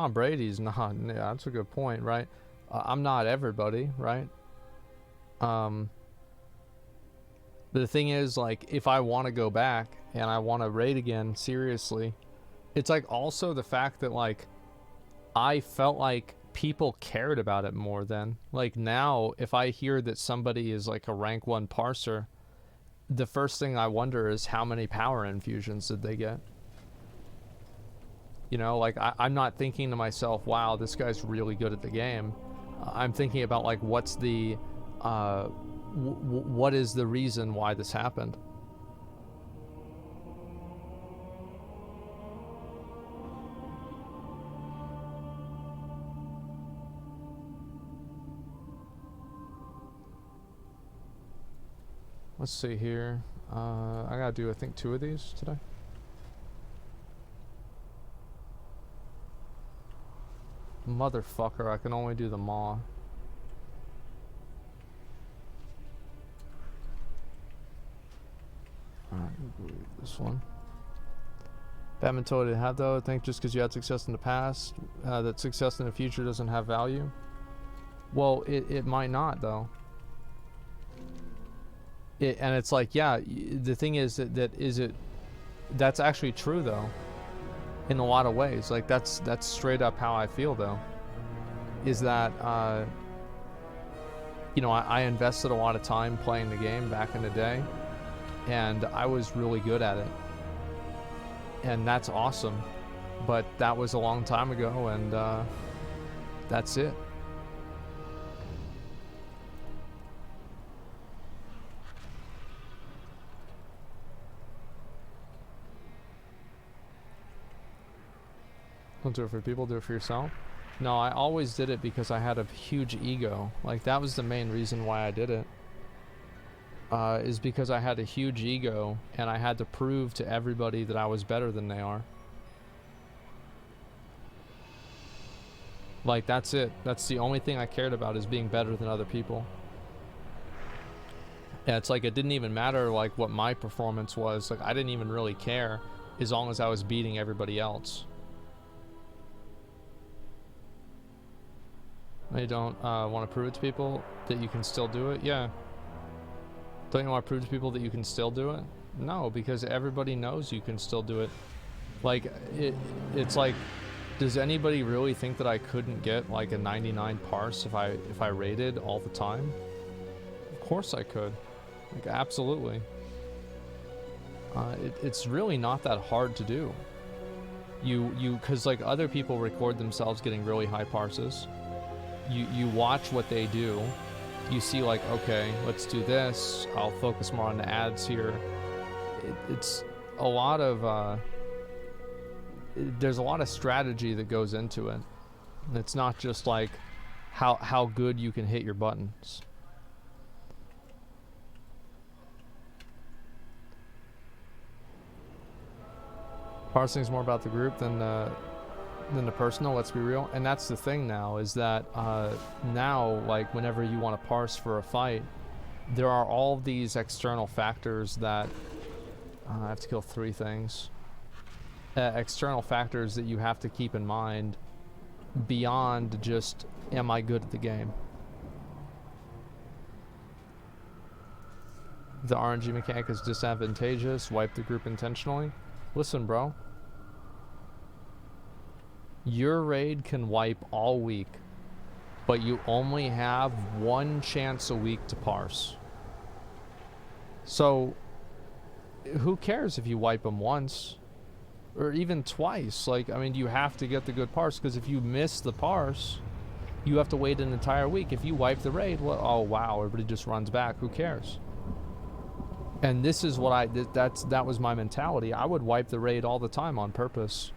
Tom Brady's not. Yeah, that's a good point, right? I'm not everybody, right? But the thing is, like, if I want to go back and I want to raid again, seriously, it's like also the fact that like I felt like people cared about it more then. Like now, if I hear that somebody is like a rank 1 parser, the first thing I wonder is how many power infusions did they get? You know, like I'm not thinking to myself, wow, this guy's really good at the game. I'm thinking about like what's the what is the reason why this happened? Let's see here. I gotta do, I think, 2 of these today. Motherfucker, I can only do the maw. Alright, this one. Batman told you to have though. I think just because you had success in the past, that success in the future doesn't have value. Well, it might not though. And it's like, yeah, the thing is that's actually true though. In a lot of ways, like that's straight up how I feel though. Is that you know, I invested a lot of time playing the game back in the day, and I was really good at it, and that's awesome. But that was a long time ago, and that's it. Don't do it for people, do it for yourself. No, I always did it because I had a huge ego. Like, that was the main reason why I did it. Is because I had a huge ego, and I had to prove to everybody that I was better than they are. Like, that's it. That's the only thing I cared about, is being better than other people. Yeah, it's like it didn't even matter, like, what my performance was. Like, I didn't even really care as long as I was beating everybody else. You don't want to prove it to people that you can still do it? Yeah. Don't you want to prove to people that you can still do it? No, because everybody knows you can still do it. Like, it's like, does anybody really think that I couldn't get like a 99 parse if I raided all the time? Of course I could. Like, absolutely. It's really not that hard to do. Because like other people record themselves getting really high parses. You watch what they do. You see like, okay, let's do this. I'll focus more on the ads here. It's a lot of there's a lot of strategy that goes into it. It's not just like how good you can hit your buttons. Parsing is more about the group than the personal, let's be real. And that's the thing now, is that now, like, whenever you want to parse for a fight, there are all these external factors that I have to kill 3 things. External factors that you have to keep in mind beyond just, am I good at the game? The RNG mechanic is disadvantageous. Wipe the group intentionally. Listen, bro. Your raid can wipe all week, but you only have 1 chance a week to parse. So, who cares if you wipe them once? Or even twice? Like, I mean, you have to get the good parse, because if you miss the parse, you have to wait an entire week. If you wipe the raid, well, oh wow, everybody just runs back. Who cares? And this is what that was my mentality. I would wipe the raid all the time on purpose,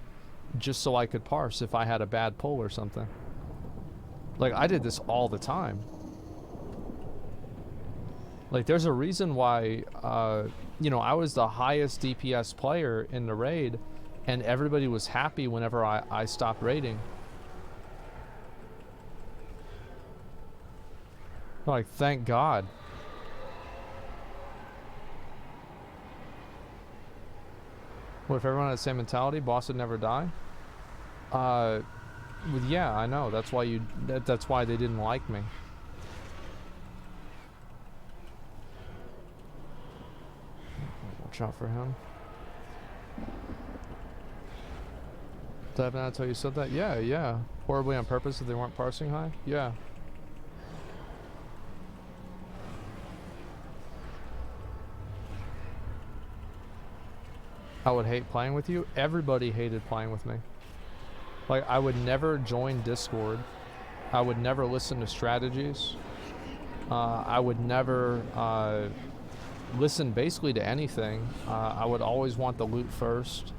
just so I could parse if I had a bad pull or something. Like, I did this all the time. Like, there's a reason why, you know, I was the highest DPS player in the raid, and everybody was happy whenever I stopped raiding. Like, thank God. What if everyone had the same mentality? Boss would never die? Well, yeah, I know. That's why that's why they didn't like me. Watch out for him. Did I not tell you said that? Yeah, yeah. Horribly on purpose if they weren't parsing high? Yeah. I would hate playing with you. Everybody hated playing with me. Like, I would never join Discord. I would never listen to strategies. I would never listen basically to anything. I would always want the loot first.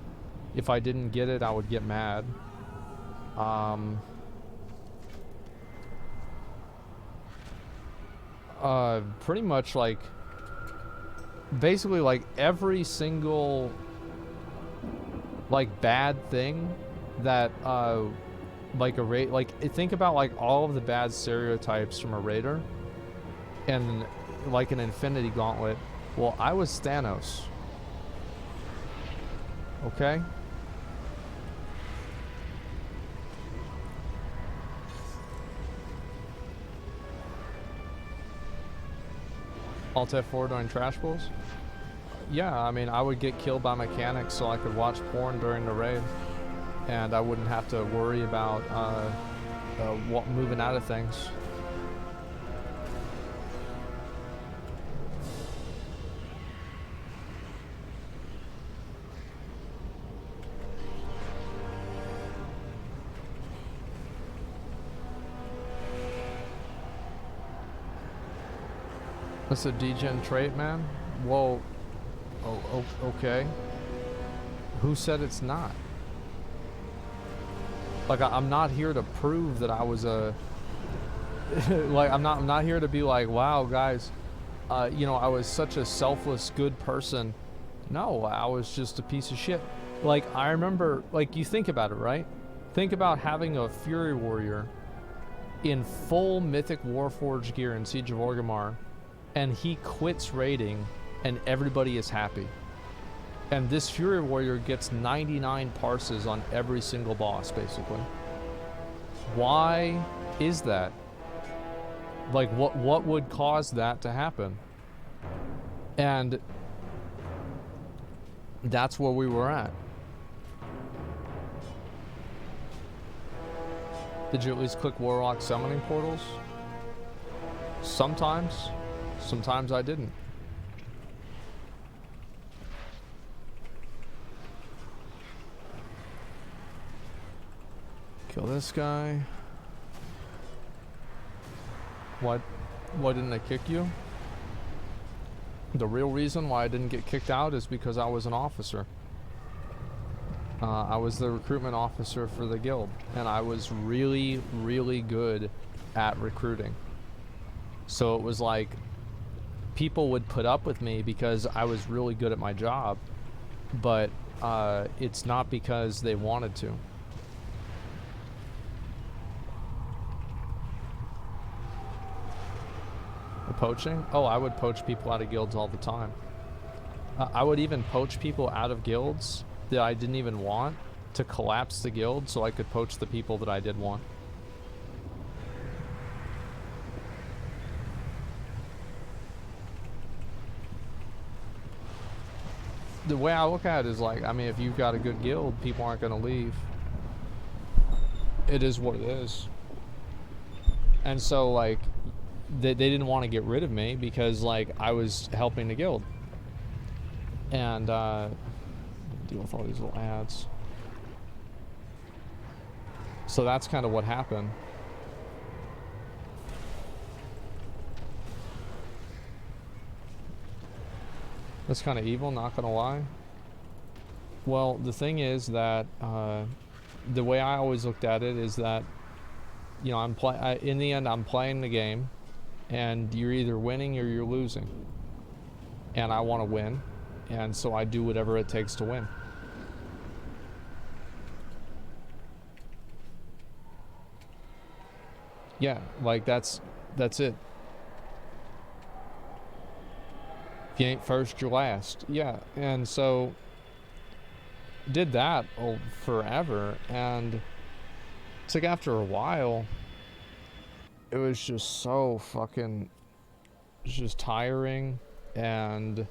If I didn't get it, I would get mad. Pretty much like, basically like every single like bad thing that like a raid, like think about like all of the bad stereotypes from a raider and like an Infinity Gauntlet. Well, I was Thanos. Okay? Alt F4 during trash pulls? Yeah, I mean, I would get killed by mechanics so I could watch porn during the raid. And I wouldn't have to worry about moving out of things. That's a degen trait, man? Well, okay. Who said it's not? Like, I'm not here to prove that I was a... like, I'm not here to be like, wow, guys, you know, I was such a selfless, good person. No, I was just a piece of shit. Like, I remember, like, you think about it, right? Think about having a Fury Warrior in full Mythic Warforged gear in Siege of Orgrimmar, and he quits raiding, and everybody is happy. And this Fury Warrior gets 99 parses on every single boss, basically. Why is that? Like, what would cause that to happen? And that's where we were at. Did you at least click Warlock summoning portals? Sometimes. Sometimes I didn't. Kill this guy. Why didn't I kick you? The real reason why I didn't get kicked out is because I was an officer. I was the recruitment officer for the guild, and I was really, really good at recruiting. So it was like, people would put up with me because I was really good at my job, but it's not because they wanted to. Poaching? Oh, I would poach people out of guilds all the time. I would even poach people out of guilds that I didn't even want to collapse the guild so I could poach the people that I did want. The way I look at it is like, I mean, if you've got a good guild, people aren't going to leave. It is what it is. And so, like, they didn't want to get rid of me because, like, I was helping the guild. And, deal with all these little ads. So that's kind of what happened. That's kind of evil, not gonna lie. Well, the thing is that the way I always looked at it is that, you know, in the end, I'm playing the game, and you're either winning or you're losing. And I want to win, and so I do whatever it takes to win. Yeah, like that's it. If you ain't first, you're last. Yeah, and so did that forever, and It's like after a while, it was just so fucking, it's just tiring, and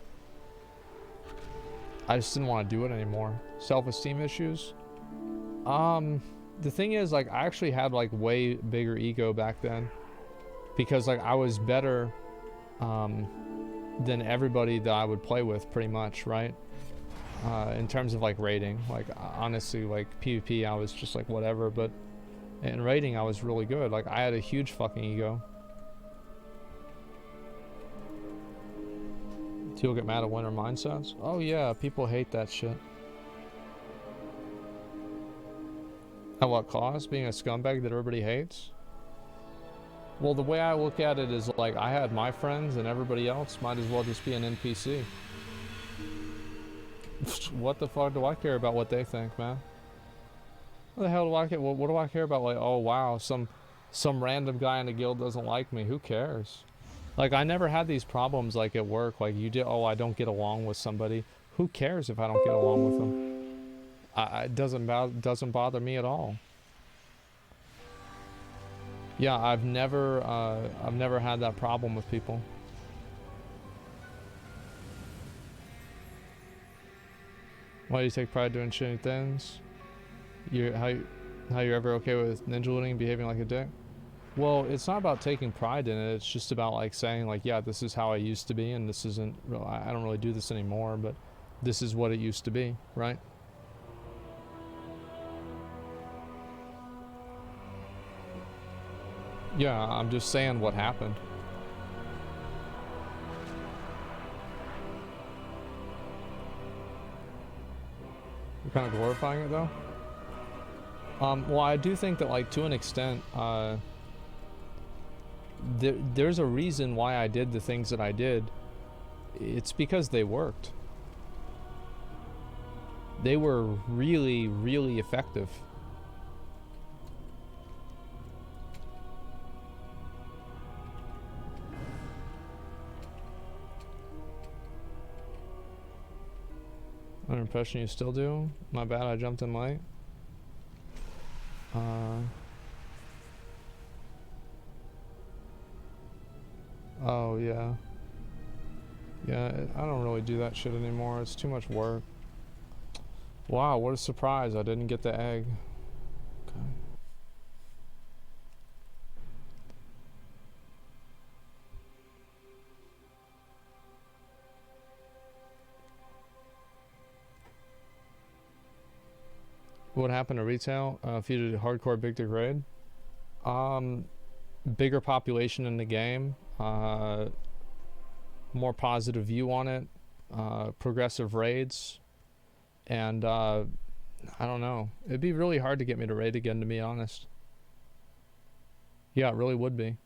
I just didn't want to do it anymore. Self-esteem issues. The thing is, like, I actually had like way bigger ego back then, because like I was better than everybody that I would play with, pretty much, right? In terms of like rating, like honestly, like PvP, I was just like whatever, but in rating, I was really good. Like I had a huge fucking ego. People get mad at winner mindsets. Oh yeah, people hate that shit. At what cost? Being a scumbag that everybody hates? Well, the way I look at it is like I had my friends and everybody else might as well just be an NPC. What the fuck do I care about what they think, man? What the hell do I care? What do I care about? Like, oh wow, some random guy in the guild doesn't like me. Who cares? Like, I never had these problems like at work. Like, you did. Oh, I don't get along with somebody. Who cares if I don't get along with them? It doesn't bother me at all. Yeah, I've never had that problem with people. Why do you take pride doing shitty things? How you're ever okay with ninja looting, behaving like a dick? Well, it's not about taking pride in it. It's just about like saying like, yeah, this is how I used to be, and this isn't. I don't really do this anymore, but this is what it used to be, right? Yeah, I'm just saying what happened. You're kind of glorifying it though. Well, I do think that like to an extent, there's a reason why I did the things that I did. It's because they worked. They were really, really effective. An impression you still do? My bad, I jumped in late. Oh yeah. Yeah, I don't really do that shit anymore. It's too much work. Wow, what a surprise. I didn't get the egg. Okay. What happened to retail? If you did hardcore big dick raid? Bigger population in the game, more positive view on it, progressive raids, and I don't know. It'd be really hard to get me to raid again, to be honest. Yeah, it really would be.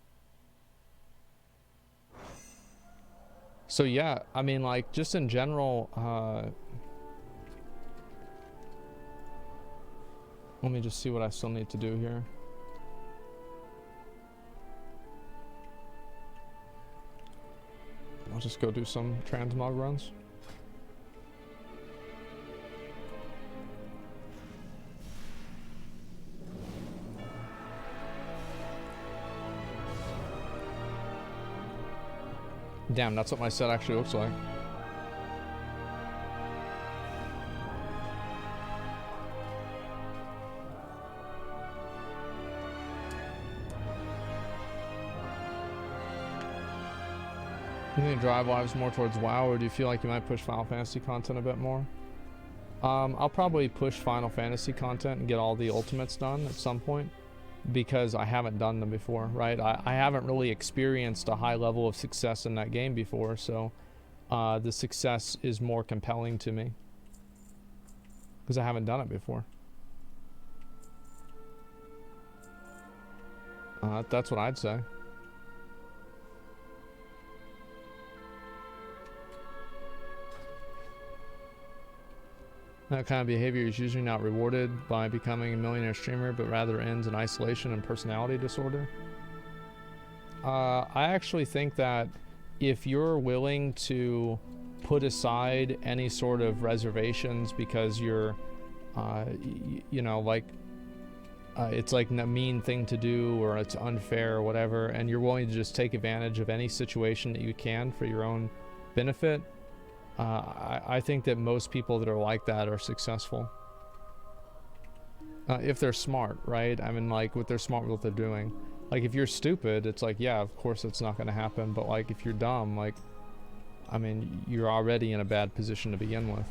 So yeah, I mean, like, just in general, let me just see what I still need to do here. I'll just go do some transmog runs. Damn, that's what my set actually looks like. You think drive lives more towards WoW, or do you feel like you might push Final Fantasy content a bit more? I'll probably push Final Fantasy content and get all the ultimates done at some point, because I haven't done them before, right? I haven't really experienced a high level of success in that game before, so the success is more compelling to me because I haven't done it before. That's what I'd say. That kind of behavior is usually not rewarded by becoming a millionaire streamer, but rather ends in isolation and personality disorder. I actually think that if you're willing to put aside any sort of reservations because you're, you know, like, it's like a mean thing to do, or it's unfair or whatever, and you're willing to just take advantage of any situation that you can for your own benefit, I think that most people that are like that are successful. If they're smart, right? I mean, like, if they're smart with what they're doing. Like, if you're stupid, it's like, yeah, of course it's not going to happen. But, like, if you're dumb, like, I mean, you're already in a bad position to begin with.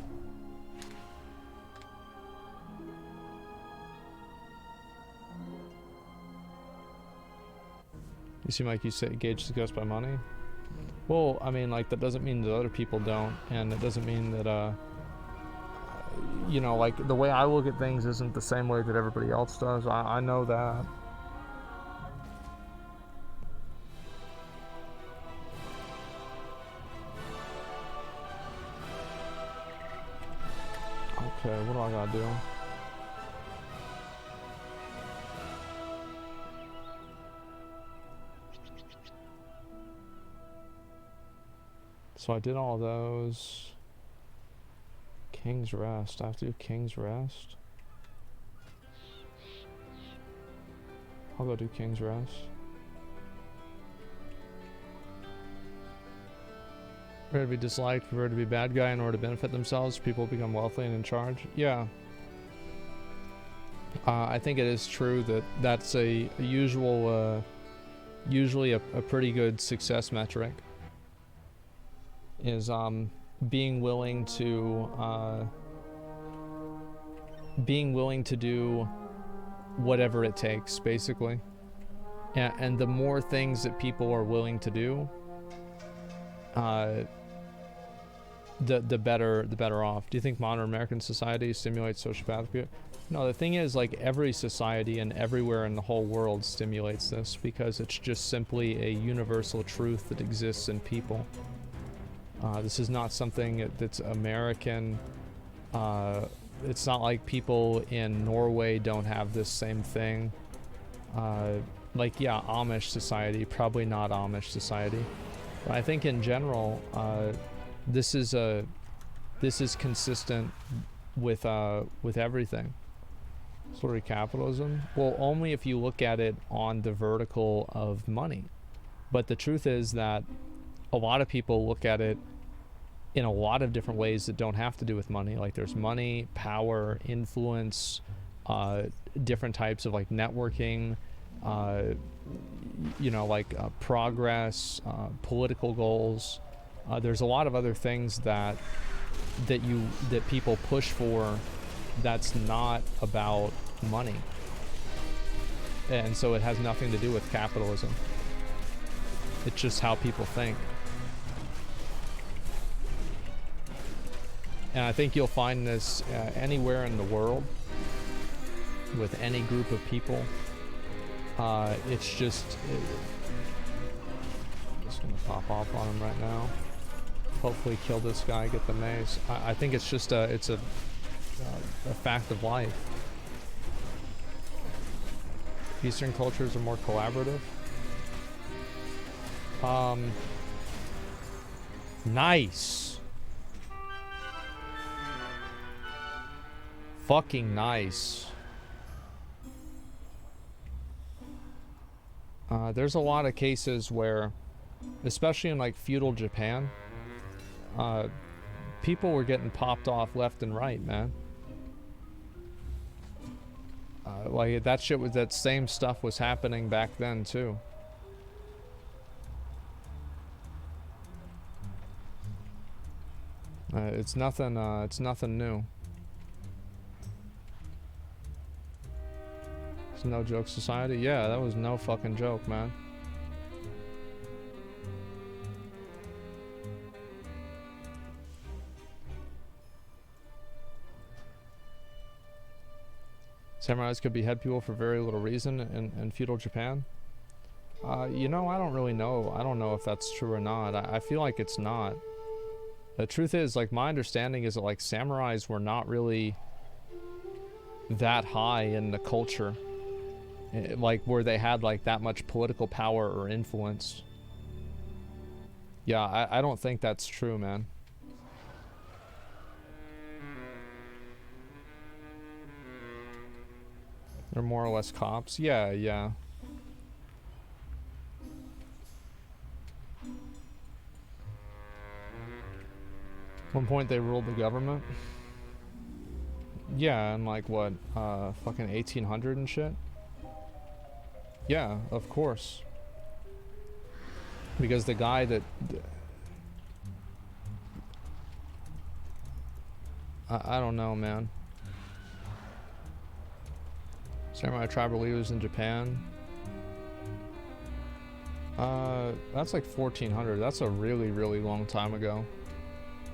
You seem like you say gauge success by money. Well, I mean, like, that doesn't mean that other people don't, and it doesn't mean that, you know, like, the way I look at things isn't the same way that everybody else does. I know that. Okay, what do I gotta do? So I did all those. King's Rest. I have to do King's Rest. I'll go do King's Rest. Prepare to be disliked, prepare to be a bad guy in order to benefit themselves. People become wealthy and in charge. Yeah. I think it is true that that's a usual, usually a pretty good success metric. Is being willing to do whatever it takes, basically. And the more things that people are willing to do, the better off. Do you think modern American society stimulates sociopathic? No, the thing is, like, every society and everywhere in the whole world stimulates this, because it's just simply a universal truth that exists in people. This is not something that's American. It's not like people in Norway don't have this same thing. Like, yeah, Amish society, probably not Amish society. But I think in general, this is consistent with everything. Sort of capitalism. Well, only if you look at it on the vertical of money. But the truth is that a lot of people look at it in a lot of different ways that don't have to do with money. Like, there's money, power, influence, different types of, like, networking, you know, like, progress, political goals. There's a lot of other things that people push for that's not about money. And so it has nothing to do with capitalism. It's just how people think. And I think you'll find this anywhere in the world with any group of people. It's just... I'm just going to pop off on him right now. Hopefully kill this guy, get the mace. I think it's just a fact of life. Eastern cultures are more collaborative. Nice. Fucking nice. There's a lot of cases where, especially in, like, feudal Japan, people were getting popped off left and right, man. Like, that same stuff was happening back then too. It's nothing new. It's no joke society. Yeah, that was no fucking joke, man. Samurais could behead people for very little reason in feudal Japan. You know, I don't really know. I don't know if that's true or not. I feel like it's not. The truth is, like, my understanding is that, like, samurais were not really that high in the culture. Like, where they had, like, that much political power or influence. Yeah, I don't think that's true, man. They're more or less cops. Yeah, yeah. At one point they ruled the government. Yeah, and like what, fucking 1800 and shit? Yeah, of course. Because the guy that... I don't know, man. Samurai tribal leaders in Japan. That's like 1400. That's a really, really long time ago.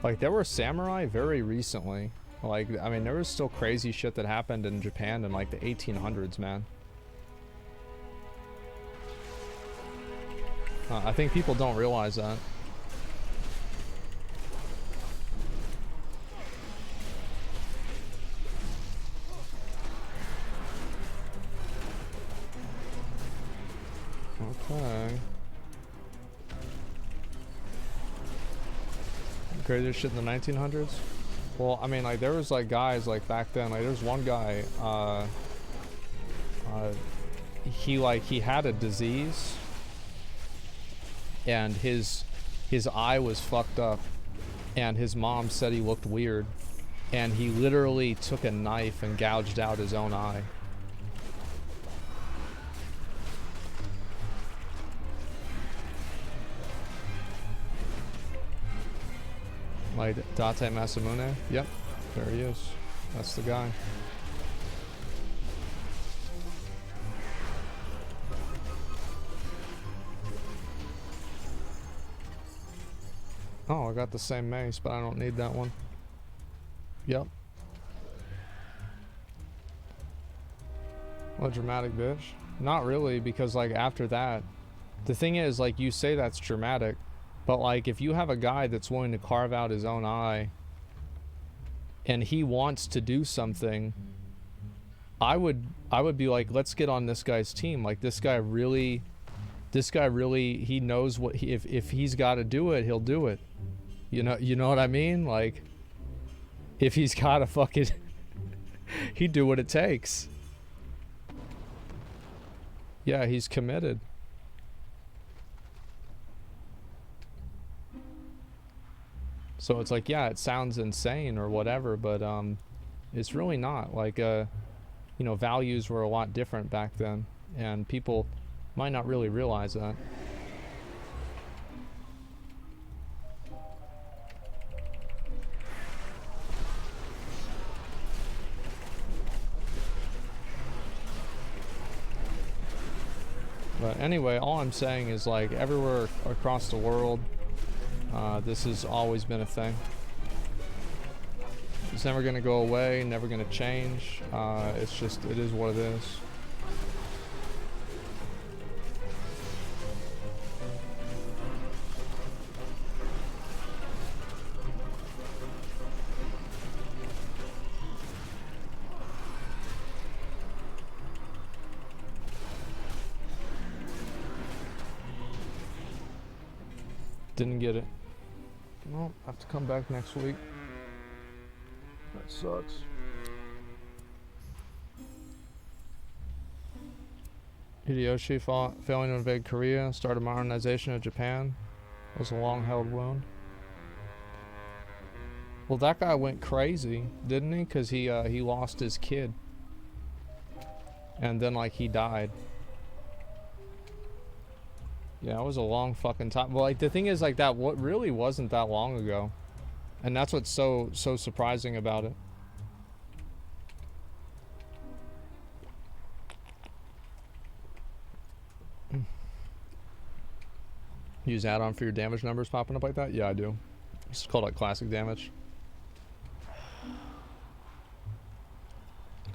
Like, there were samurai very recently. Like, I mean, there was still crazy shit that happened in Japan in like the 1800s, man. I think people don't realize that. Okay. Craziest shit in the 1900s? Well, I mean, like, there was, like, guys, like, back then, like, there's one guy, he had a disease, and his eye was fucked up, and his mom said he looked weird, and he literally took a knife and gouged out his own eye. Like Date Masamune? Yep, there he is. That's the guy. Oh, I got the same mace, but I don't need that one. Yep. What a dramatic bitch. Not really, because like after that, the thing is, like, you say that's dramatic, but like if you have a guy that's willing to carve out his own eye and he wants to do something, I would be like, let's get on this guy's team. Like, this guy really, he knows what if he's got to do it, he'll do it. You know what I mean? Like, if he's got to fucking he'd do what it takes. Yeah, he's committed. So it's like, yeah, it sounds insane or whatever, but it's really not. Like, you know, values were a lot different back then, and people might not really realize that. But anyway, all I'm saying is, like, everywhere across the world, this has always been a thing. It's never going to go away, never going to change. It's just, it is what it is. Didn't get it. Well, I have to come back next week. That sucks. Hideyoshi failing to invade Korea, started modernization of Japan. It was a long-held wound. Well, that guy went crazy, didn't he? Because he lost his kid. And then, like, he died. Yeah, it was a long fucking time. Well, like, the thing is, like, that what really wasn't that long ago. And that's what's so surprising about it. Use add-on for your damage numbers popping up like that? Yeah, I do. It's called, like, classic damage.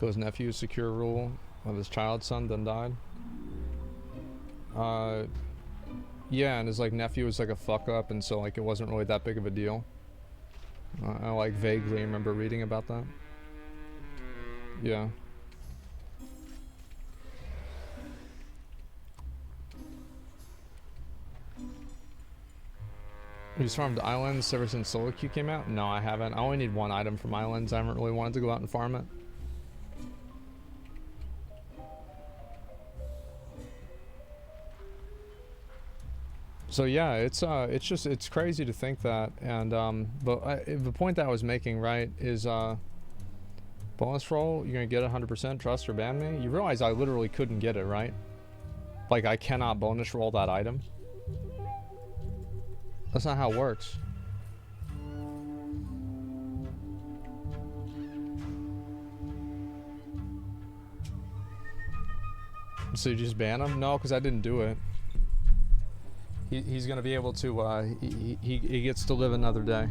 Goes nephew, secure rule of his child son, then died. Yeah, and his, like, nephew was, like, a fuck-up, and so, like, it wasn't really that big of a deal. I, like, vaguely remember reading about that. Yeah. You farmed islands ever since Solo Q came out? No, I haven't. I only need one item from islands. I haven't really wanted to go out and farm it. So yeah, it's crazy to think that, and the point that I was making, right, is bonus roll, you're gonna get 100%, trust or ban me. You realize I literally couldn't get it, right? Like, I cannot bonus roll that item. That's not how it works. So you just ban him? No, because I didn't do it. He's gonna be able to, he gets to live another day.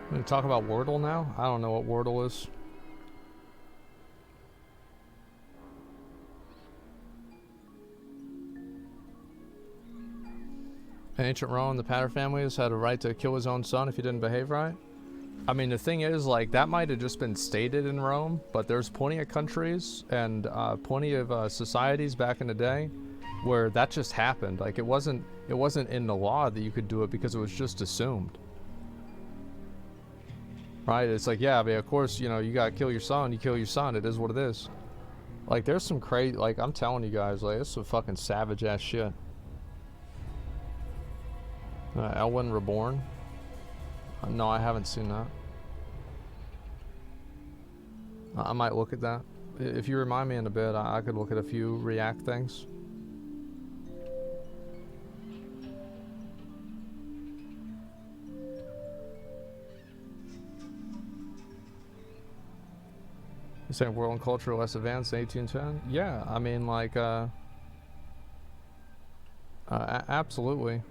I'm gonna talk about Wordle now? I don't know what Wordle is. In ancient Rome, the Pater families had a right to kill his own son if he didn't behave right. I mean, the thing is, like, that might have just been stated in Rome, but there's plenty of countries and plenty of societies back in the day where that just happened. Like, it wasn't in the law that you could do it because it was just assumed. Right? It's like, yeah, I mean, of course, you know, you gotta kill your son, you kill your son, it is what it is. Like, there's some crazy, like, I'm telling you guys, like, it's some fucking savage ass shit. Elwyn Reborn? No, I haven't seen that. I might look at that. If you remind me in a bit, I could look at a few React things. You're saying world and culture less advanced than 1810? Yeah, I mean, like, absolutely.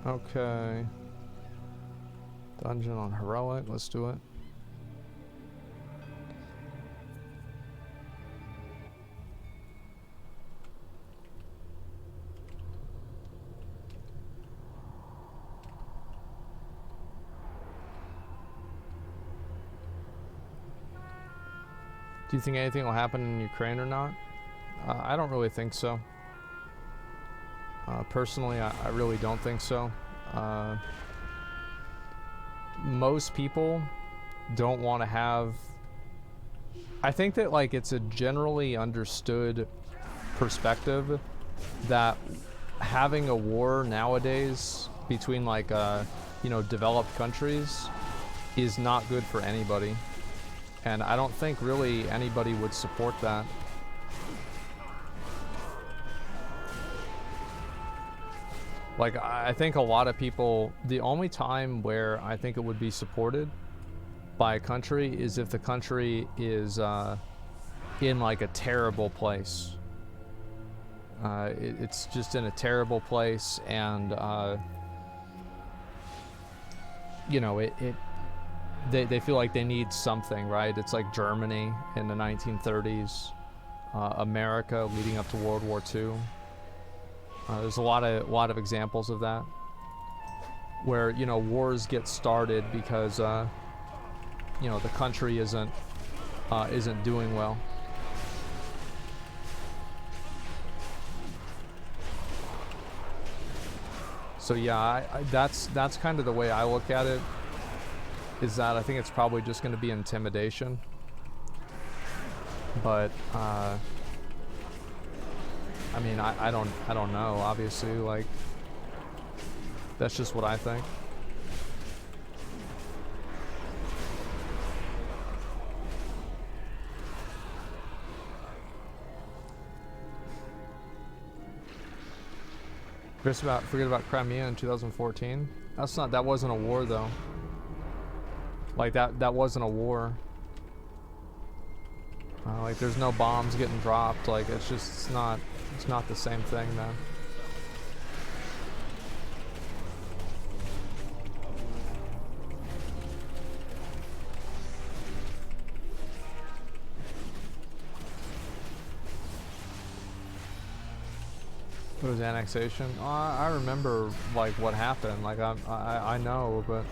Okay. Dungeon on Heroic, let's do it. Do you think anything will happen in Ukraine or not? I don't really think so. Personally, I really don't think so. Most people don't want to have... I think that, like, it's a generally understood perspective that having a war nowadays between, like, you know, developed countries is not good for anybody. And I don't think really anybody would support that. Like, I think a lot of people, the only time where I think it would be supported by a country is if the country is in, like, a terrible place. It's just in a terrible place, and you know, they feel like they need something, right? It's like Germany in the 1930s, America leading up to World War II. There's a lot of examples of that, where, you know, wars get started because you know, the country isn't doing well. So yeah, that's kind of the way I look at it. Is that I think it's probably just going to be intimidation, but I mean, I don't know, obviously, like, that's just what I think. Forget about Crimea in 2014. That wasn't a war though. Like, that wasn't a war. Like, there's no bombs getting dropped. Like, it's not the same thing, man. It was annexation. I remember, like, what happened. Like, I know, but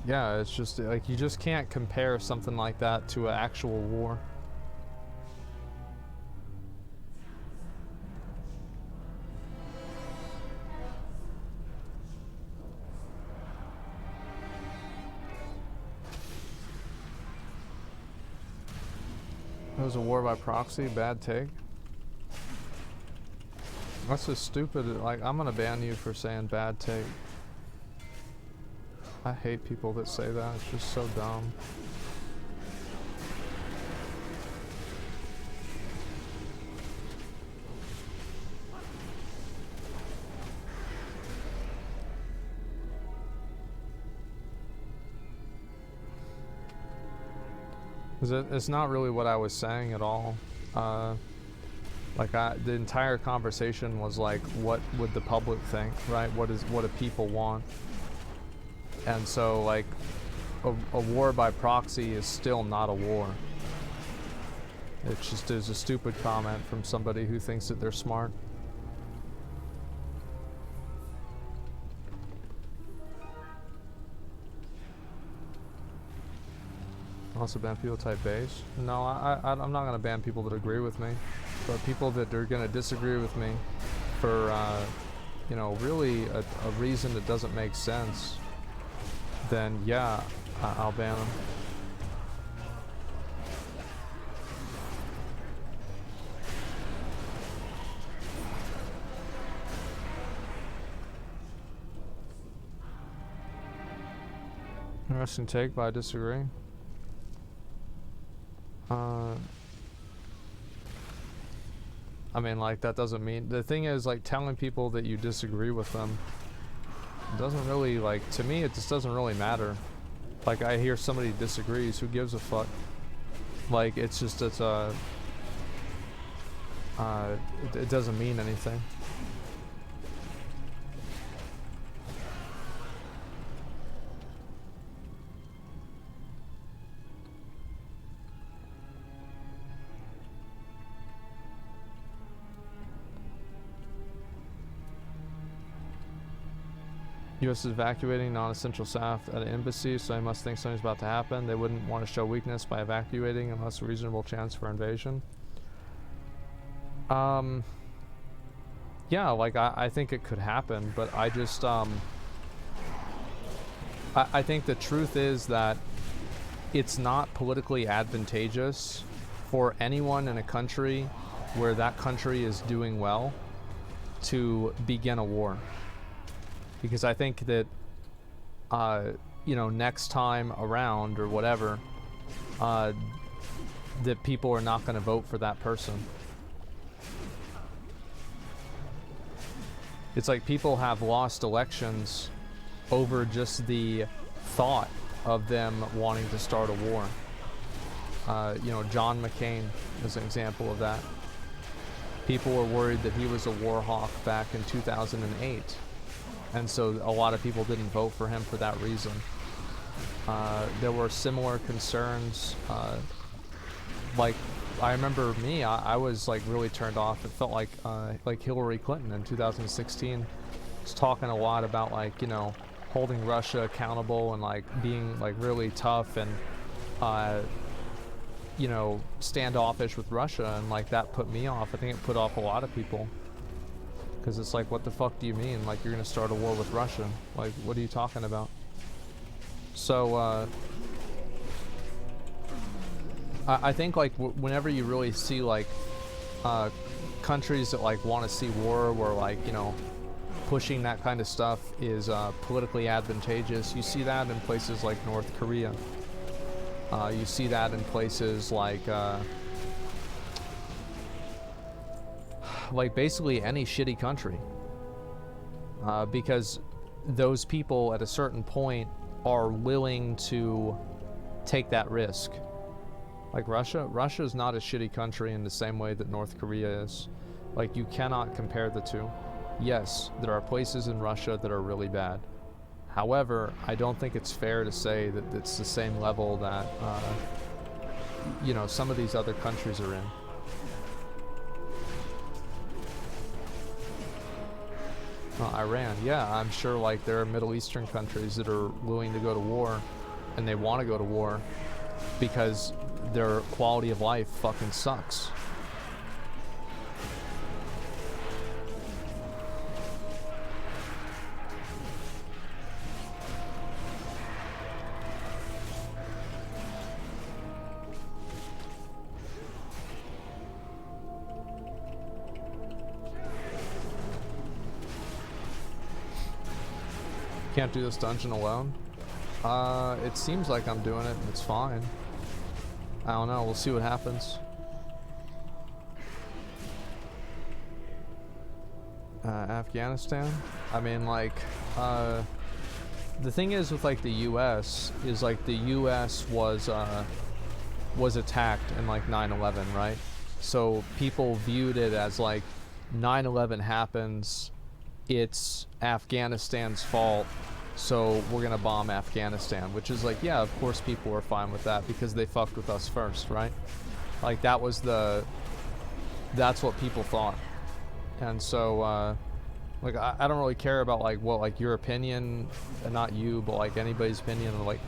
yeah, it's just like, you just can't compare something like that to an actual war. It was a war by proxy, bad take. That's just stupid. Like, I'm gonna ban you for saying bad take. I hate people that say that. It's just so dumb. It's not really what I was saying at all. Like the entire conversation was like, what would the public think, right? What do people want? And so like, a war by proxy is still not a war. It's just is a stupid comment from somebody who thinks that they're smart. Also ban people type base. No, I'm not gonna ban people that agree with me, but people that are gonna disagree with me for, you know, really a reason that doesn't make sense, then yeah, I'll ban them. Interesting take, but I disagree. I mean, like, that doesn't mean... The thing is, like, telling people that you disagree with them doesn't really, like, to me, it just doesn't really matter. Like, I hear somebody disagrees, who gives a fuck? Like, it's just, it's, it doesn't mean anything. U.S. is evacuating non-essential staff at an embassy, so they must think something's about to happen. They wouldn't want to show weakness by evacuating unless a reasonable chance for invasion. Yeah, like, I think it could happen, but I just, I think the truth is that it's not politically advantageous for anyone in a country where that country is doing well to begin a war. Because I think that, you know, next time around or whatever, that people are not going to vote for that person. It's like people have lost elections over just the thought of them wanting to start a war. You know, John McCain is an example of that. People were worried that he was a war hawk back in 2008. And so a lot of people didn't vote for him for that reason. There were similar concerns. Like, I remember me, I was like really turned off. It felt like Hillary Clinton in 2016 was talking a lot about, like, you know, holding Russia accountable and like being like really tough and, you know, standoffish with Russia, and like that put me off. I think it put off a lot of people. Because it's like, what the fuck do you mean? Like, you're gonna start a war with Russia? Like, what are you talking about? So, I think, like, whenever you really see, like, countries that, like, want to see war, where, like, you know, pushing that kind of stuff is politically advantageous, you see that in places like North Korea. You see that in places like basically any shitty country, because those people at a certain point are willing to take that risk. Like Russia is not a shitty country in the same way that North Korea is. Like, you cannot compare the two. Yes, there are places in Russia that are really bad. However, I don't think it's fair to say that it's the same level that you know, some of these other countries are in. Iran, yeah, I'm sure, like, there are Middle Eastern countries that are willing to go to war, and they want to go to war because their quality of life fucking sucks. Can't do this dungeon alone. It seems like I'm doing it and it's fine. I don't know, we'll see what happens. Afghanistan? I mean, like, the thing is with, like, the US, is, like, the US was attacked in, like, 9/11, right? So people viewed it as, like, 9/11 happens, it's Afghanistan's fault, so we're gonna bomb Afghanistan, which is like, yeah, of course people were fine with that because they fucked with us first, right? Like, that's what people thought. And so, like, I don't really care about, like, what, like, your opinion, and not you, but, like, anybody's opinion, of, like,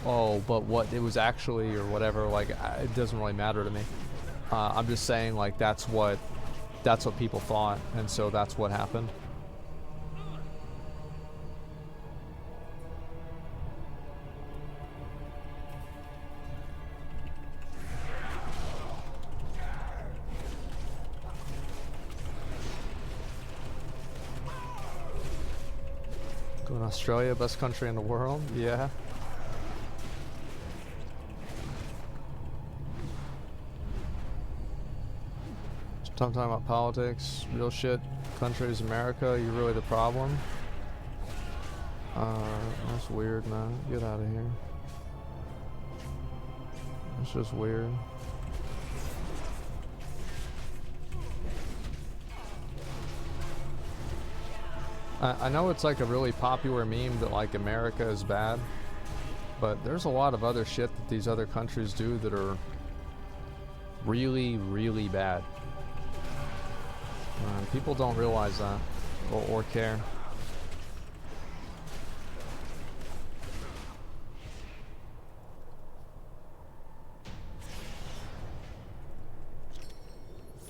oh, but what it was actually, or whatever, like, it doesn't really matter to me. I'm just saying, like, that's what people thought, and so that's what happened. Going to Australia, best country in the world, yeah. Stop talking about politics, real shit. Country is America, you're really the problem. That's weird, man. Get out of here. It's just weird. I know it's like a really popular meme that, like, America is bad, but there's a lot of other shit that these other countries do that are really, really bad. People don't realize that, or care.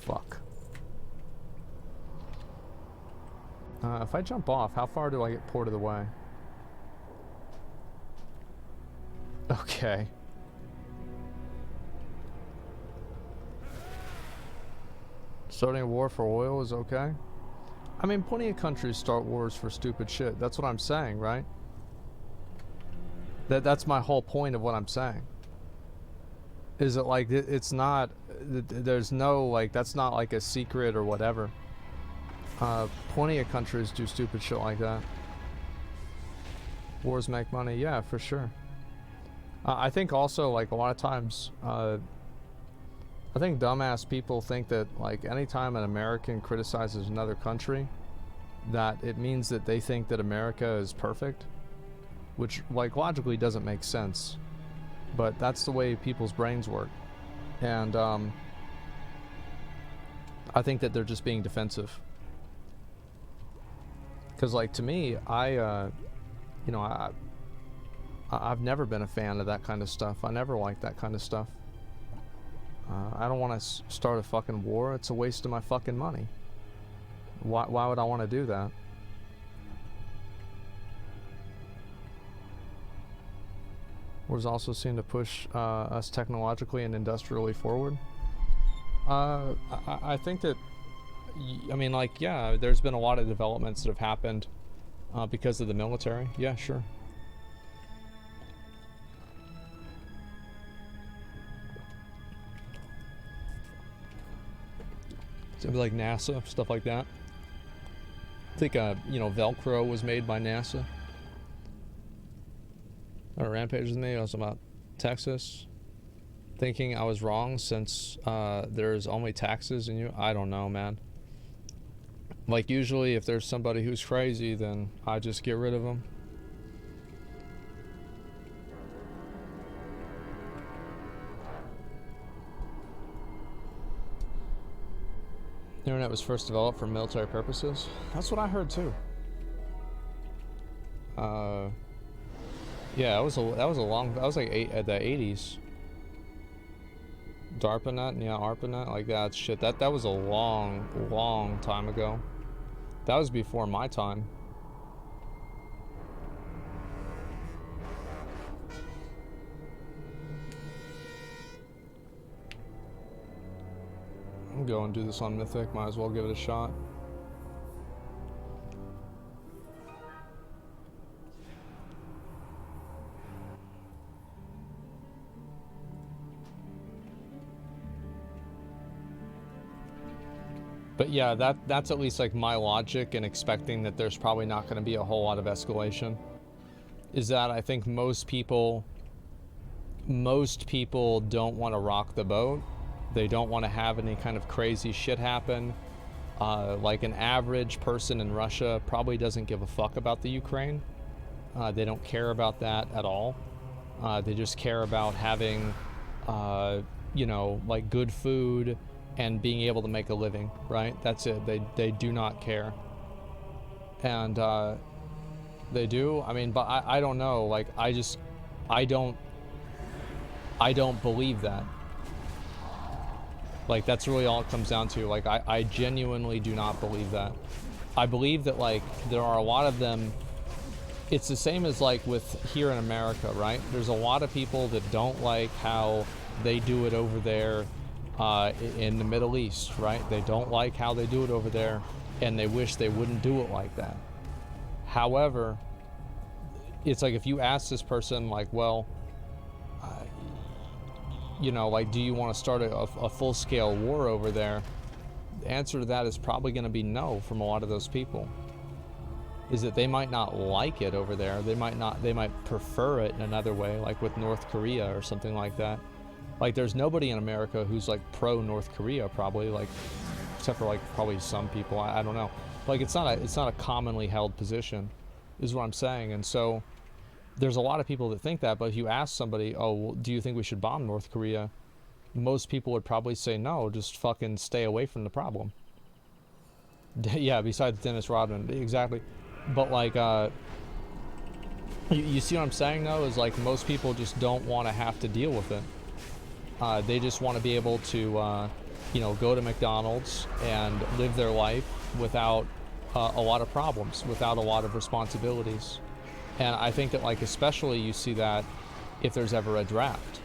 Fuck. If I jump off, how far do I get ported away? Okay. Starting a war for oil is okay? I mean, plenty of countries start wars for stupid shit. That's what I'm saying, right? That's my whole point of what I'm saying. Is it like, it's not, there's no, like, that's not like a secret or whatever. Plenty of countries do stupid shit like that. Wars make money, yeah, for sure. I think also, like, a lot of times, I think dumbass people think that, like, anytime an American criticizes another country, that it means that they think that America is perfect, which, like, logically doesn't make sense. But that's the way people's brains work. And, I think that they're just being defensive. Because, like, to me, you know, I've never been a fan of that kind of stuff. I never liked that kind of stuff. I don't want to start a fucking war. It's a waste of my fucking money. Why would I want to do that? Wars also seem to push us technologically and industrially forward. I think that, I mean, like, yeah, there's been a lot of developments that have happened because of the military. Yeah, sure. Something like NASA, stuff like that. I think, you know, Velcro was made by NASA. Rampage with me, I was about Texas. Thinking I was wrong since there's only taxes in you. I don't know, man. Like, usually if there's somebody who's crazy, then I just get rid of them. The internet was first developed for military purposes. That's what I heard too. Yeah, that was like at the 80s. DARPANET, yeah, ARPANET, like that shit. That was a long time ago. That was before my time. I'll go and do this on Mythic. Might as well give it a shot. But yeah, that's at least like my logic in expecting that there's probably not going to be a whole lot of escalation. Is that I think most people don't want to rock the boat. They don't want to have any kind of crazy shit happen. Like an average person in Russia probably doesn't give a fuck about the Ukraine. They don't care about that at all. They just care about having, you know, like good food and being able to make a living, right? That's it. They do not care. And they do. I mean, but I don't know. Like, I don't believe that. Like, that's really all it comes down to. Like, I genuinely do not believe that. I believe that, like, there are a lot of them. It's the same as, like, with here in America, right? There's a lot of people that don't like how they do it over there in the Middle East, right? They don't like how they do it over there, and they wish they wouldn't do it like that. However, it's like if you ask this person, like, well, you know, like, do you want to start a full-scale war over there? The answer to that is probably going to be no from a lot of those people. Is that they might not like it over there. They might prefer it in another way, like with North Korea or something like that. Like, there's nobody in America who's like pro North Korea, probably, like, except for like probably some people. I don't know. Like, it's not a commonly held position, is what I'm saying. And so there's a lot of people that think that, but if you ask somebody, oh, well, do you think we should bomb North Korea? Most people would probably say no, just fucking stay away from the problem. Yeah, besides Dennis Rodman, exactly. But like, you see what I'm saying though, is like most people just don't want to have to deal with it. They just want to be able to, you know, go to McDonald's and live their life without a lot of problems, without a lot of responsibilities. And I think that, like, especially you see that if there's ever a draft.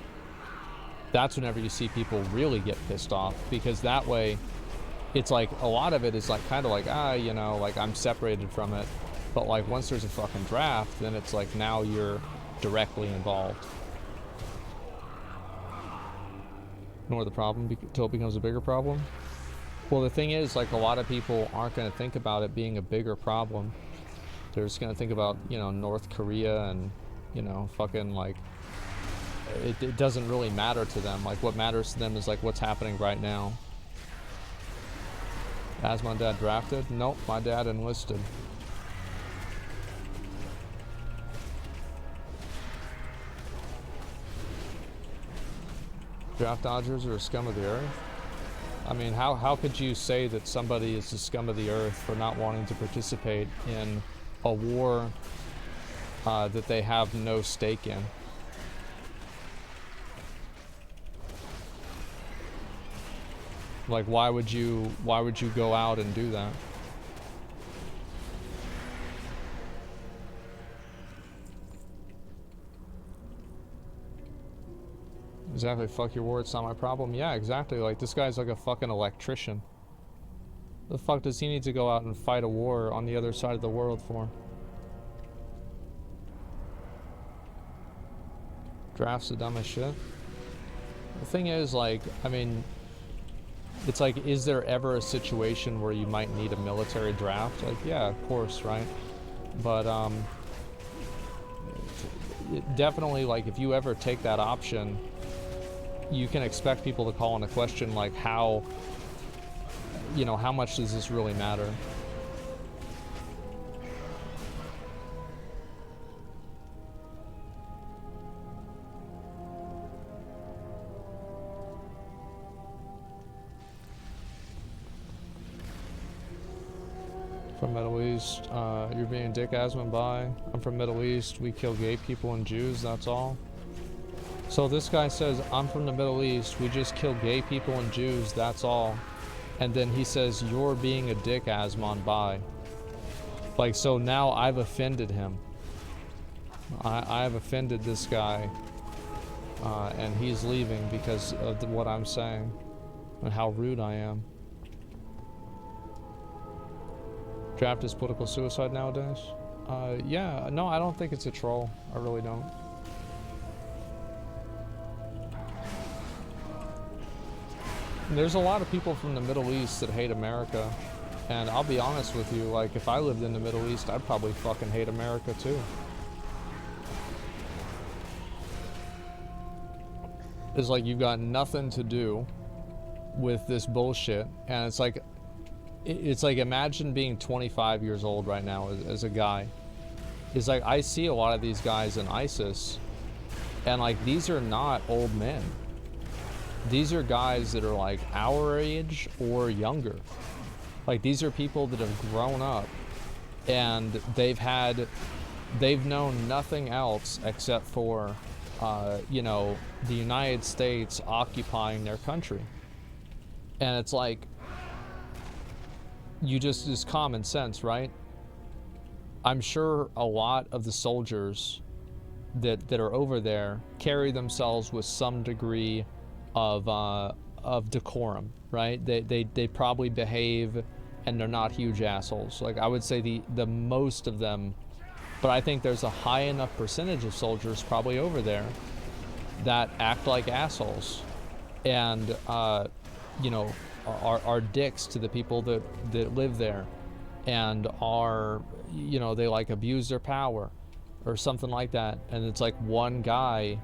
That's whenever you see people really get pissed off, because that way it's like a lot of it is like kind of like, you know, like I'm separated from it. But like once there's a fucking draft, then it's like now you're directly involved. Ignore the problem until it becomes a bigger problem. Well, the thing is, like, a lot of people aren't going to think about it being a bigger problem. They're just going to think about, you know, North Korea and, you know, fucking, like, it doesn't really matter to them. Like, what matters to them is, like, what's happening right now. Has my dad drafted? Nope, my dad enlisted. Draft dodgers are a scum of the earth? I mean, how could you say that somebody is the scum of the earth for not wanting to participate in a war that they have no stake in? Like, why would you go out and do that? Exactly, fuck your war, it's not my problem. Yeah, exactly, like, this guy's like a fucking electrician. The fuck does he need to go out and fight a war on the other side of the world for? Draft's the dumbest shit. The thing is, like, I mean, it's like, is there ever a situation where you might need a military draft? Like, yeah, of course, right? But, definitely, like, if you ever take that option, you can expect people to call into question, like, how, you know, how much does this really matter? From Middle East, you're being Dick Asman by. I'm from Middle East, we kill gay people and Jews, that's all. So this guy says, I'm from the Middle East, we just kill gay people and Jews, that's all. And then he says, you're being a dick, Asman by. Like, so now I've offended him. I've offended this guy. And he's leaving because of what I'm saying. And how rude I am. Draft is political suicide nowadays? Yeah, no, I don't think it's a troll. I really don't. there's a lot of people from the Middle East that hate America. And I'll be honest with you, like, if I lived in the Middle East, I'd probably fucking hate America too. It's like you've got nothing to do with this bullshit, and it's like imagine being 25 years old right now as a guy. It's like I see a lot of these guys in ISIS, and like these are not old men. These are guys that are like our age or younger. Like these are people that have grown up and they've known nothing else except for you know, the United States occupying their country. And it's like, it's common sense, right? I'm sure a lot of the soldiers that are over there carry themselves with some degree of decorum, right? They probably behave, and they're not huge assholes. Like I would say the most of them, but I think there's a high enough percentage of soldiers probably over there that act like assholes, and you know, are dicks to the people that live there, and are, you know, they like abuse their power or something like that. And it's like one guy,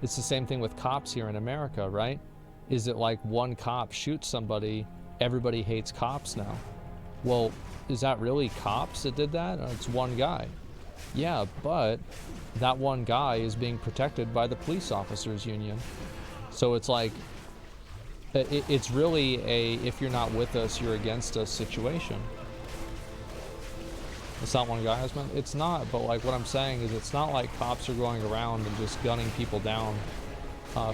it's the same thing with cops here in America, right? Is it like one cop shoots somebody, everybody hates cops now? Well, is that really cops that did that? It's one guy. Yeah, but that one guy is being protected by the police officers union. So it's like, it's really a if you're not with us, you're against us situation. It's not one guy, Osman. It's not, but like what I'm saying is it's not like cops are going around and just gunning people down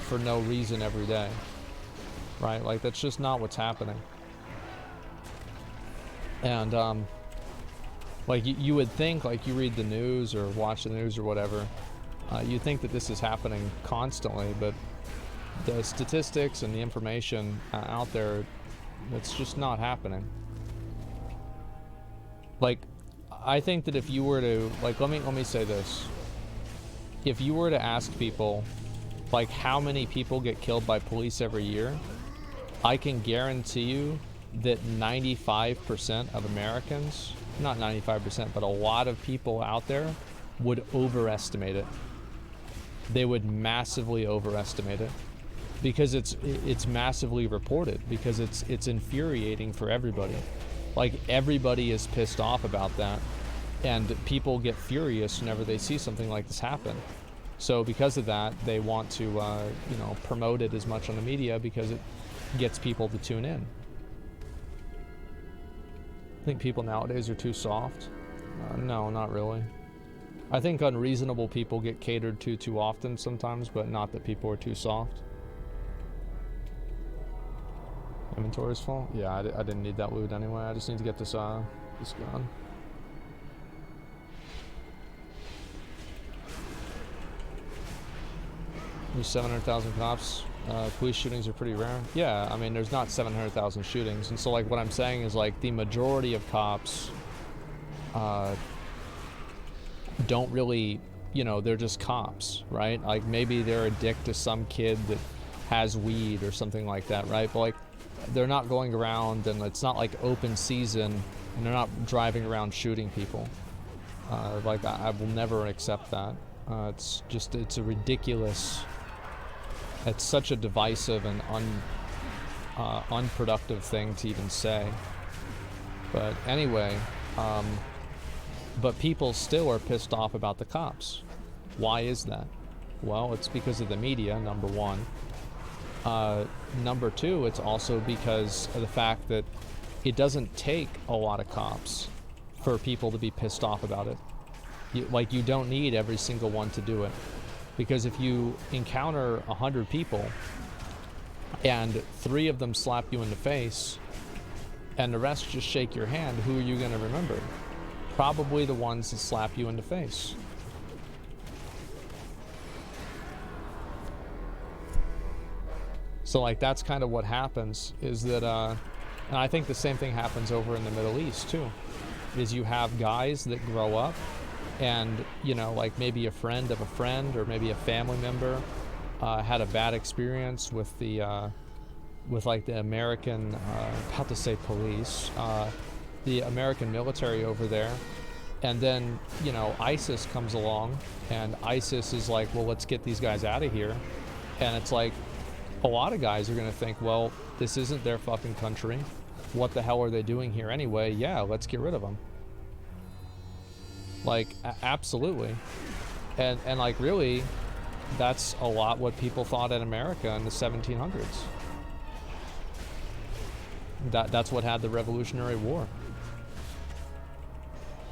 for no reason every day, right? Like that's just not what's happening. And like you would think, like you read the news or watch the news or whatever, you think that this is happening constantly, but the statistics and the information out there, it's just not happening. Like, I think that if you were to, like, let me say this. If you were to ask people, like, how many people get killed by police every year, I can guarantee you that 95% of Americans, not 95%, but a lot of people out there would overestimate it. They would massively overestimate it. Because it's massively reported, because it's infuriating for everybody. Like everybody is pissed off about that, and people get furious whenever they see something like this happen. So because of that, they want to you know, promote it as much on the media because it gets people to tune in. I think people nowadays are too soft. No, not really. I think unreasonable people get catered to too often sometimes, but not that people are too soft. Inventory's full? Yeah, I didn't need that loot anyway. I just need to get this gun. There's 700,000 cops. Police shootings are pretty rare. Yeah, I mean, there's not 700,000 shootings. And so, like, what I'm saying is, like, the majority of cops don't really, you know, they're just cops, right? Like, maybe they're a dick to some kid that has weed or something like that, right? But, like, they're not going around, and it's not like open season, and they're not driving around shooting people. Like I will never accept that. It's a ridiculous, it's such a divisive and unproductive thing to even say. But anyway, but people still are pissed off about the cops. Why is that? Well, it's because of the media, number one. Number two, it's also because of the fact that it doesn't take a lot of cops for people to be pissed off about it. You don't need every single one to do it. Because if you encounter 100 people and 3 of them slap you in the face and the rest just shake your hand, who are you going to remember? Probably the ones that slap you in the face. So like that's kind of what happens, is that and I think the same thing happens over in the Middle East too, is you have guys that grow up and, you know, like maybe a friend of a friend or maybe a family member had a bad experience with the with like the American, about to say police, the American military over there. And then, you know, ISIS comes along, and ISIS is like, well, let's get these guys out of here. And it's like, a lot of guys are going to think, well, this isn't their fucking country. What the hell are they doing here anyway? Yeah, let's get rid of them. Like, absolutely. And like, really, that's a lot what people thought in America in the 1700s. That's what had the Revolutionary War.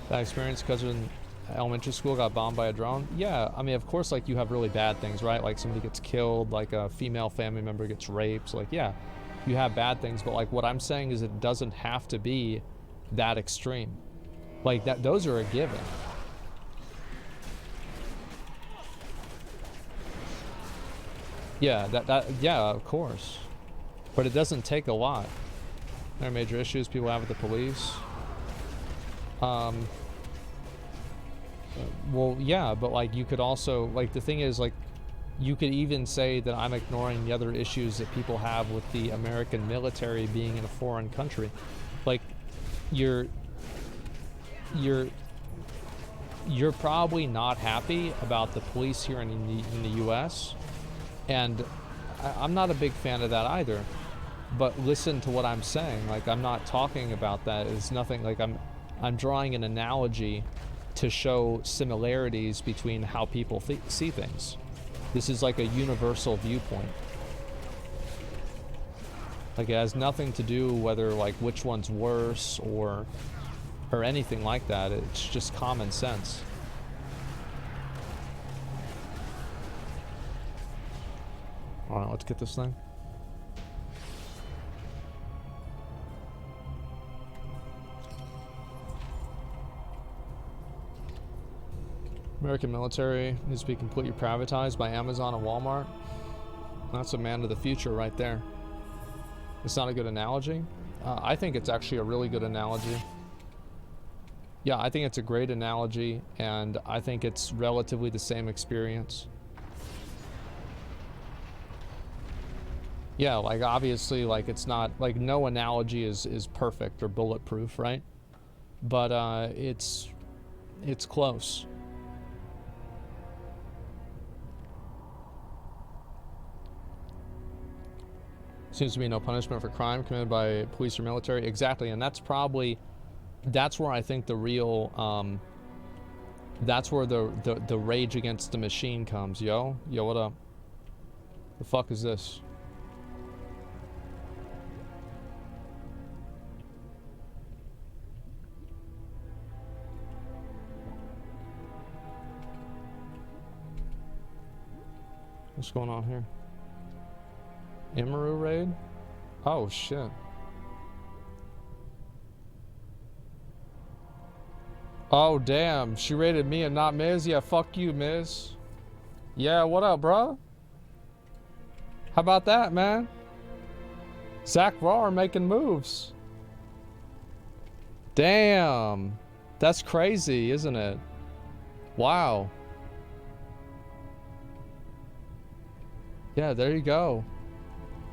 That experience because in elementary school got bombed by a drone? Yeah, I mean, of course, like, you have really bad things, right? Like, somebody gets killed, like a female family member gets raped. Like, yeah, you have bad things, but like, what I'm saying is it doesn't have to be that extreme. Like, that, those are a given. Yeah, yeah, of course. But it doesn't take a lot. There are major issues people have with the police. Well, yeah, but like, you could also, like, the thing is, like, you could even say that I'm ignoring the other issues that people have with the American military being in a foreign country. Like, you're probably not happy about the police here in the US, and I'm not a big fan of that either. But listen to what I'm saying. Like, I'm not talking about that. It's nothing, like, I'm drawing an analogy to show similarities between how people see things. This is like a universal viewpoint. Like, it has nothing to do whether, like, which one's worse or anything like that. It's just common sense. All right, let's get this thing. American military needs to be completely privatized by Amazon and Walmart. That's a man of the future right there. It's not a good analogy. I think it's actually a really good analogy. Yeah, I think it's a great analogy, and I think it's relatively the same experience. Yeah, like, obviously, like, it's not, like, no analogy is perfect or bulletproof, right? But it's close. Seems to be no punishment for crime committed by police or military. Exactly, and that's probably, that's where I think the real, that's where the rage against the machine comes. Yo, what up? The fuck is this? What's going on here? Imaru raid? Oh shit. Oh damn, she raided me and not Miz? Yeah, fuck you, Miz. Yeah, what up, bro? How about that, man? Zackrawrr making moves. Damn. That's crazy, isn't it? Wow. Yeah, there you go.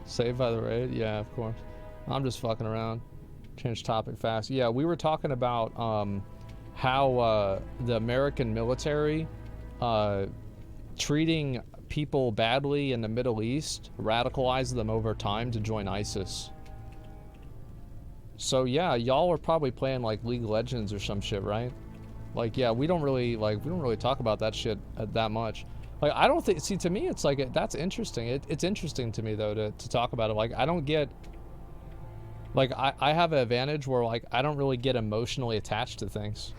Saved by the raid? Yeah, of course. I'm just fucking around. Change topic fast. Yeah, we were talking about how the American military treating people badly in the Middle East radicalized them over time to join ISIS. So yeah, y'all are probably playing like League of Legends or some shit, right? Like, yeah, we don't really talk about that shit that much. Like, I don't think, see, to me, it's like, that's interesting. It's interesting to me, though, to talk about it. Like, I don't get, like, I have an advantage where, like, I don't really get emotionally attached to things.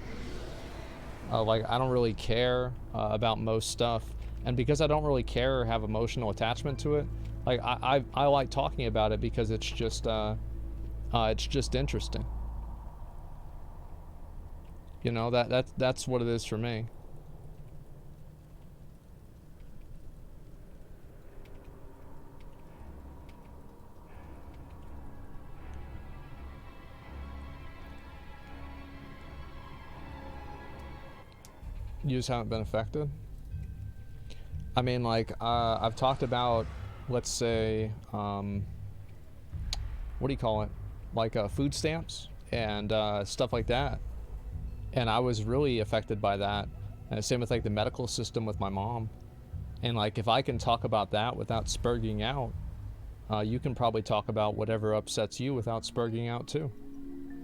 Like, I don't really care about most stuff. And because I don't really care or have emotional attachment to it, like, I like talking about it because it's just interesting. You know, that's what it is for me. You just haven't been affected? I mean, like, I've talked about, let's say, what do you call it? Like food stamps and stuff like that. And I was really affected by that. And same with like the medical system with my mom. And like if I can talk about that without spurging out, you can probably talk about whatever upsets you without spurging out too.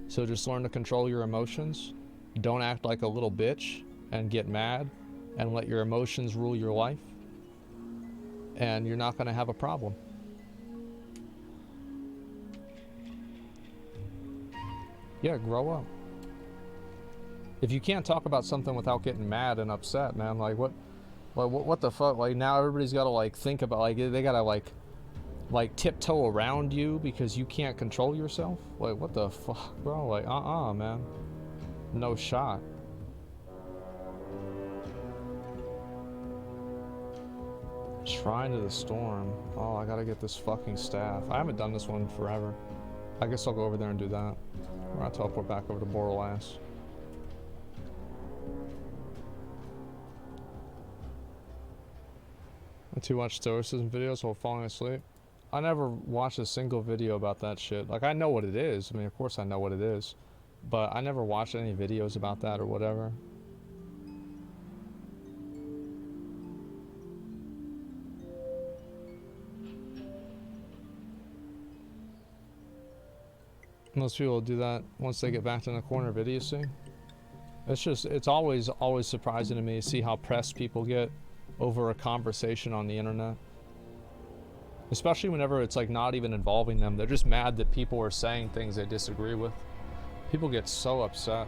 So just learn to control your emotions. Don't act like a little bitch and get mad and let your emotions rule your life. And you're not going to have a problem. Yeah, grow up. If you can't talk about something without getting mad and upset, man, like what the fuck? Like now everybody's got to like think about, like they got to like tiptoe around you because you can't control yourself. Like what the fuck, bro? Like man, no shot. Shrine to the Storm. Oh, I gotta get this fucking staff. I haven't done this one forever. I guess I'll go over there and do that. Or I'll teleport back over to Borderlands. To watch stoicism videos while falling asleep. I never watched a single video about that shit. Like, I know what it is. I mean, of course I know what it is. But I never watched any videos about that or whatever. Most people do that once they get back in the corner of idiocy. It's always surprising to me to see how pressed people get over a conversation on the internet. Especially whenever it's like not even involving them. They're just mad that people are saying things they disagree with. People get so upset.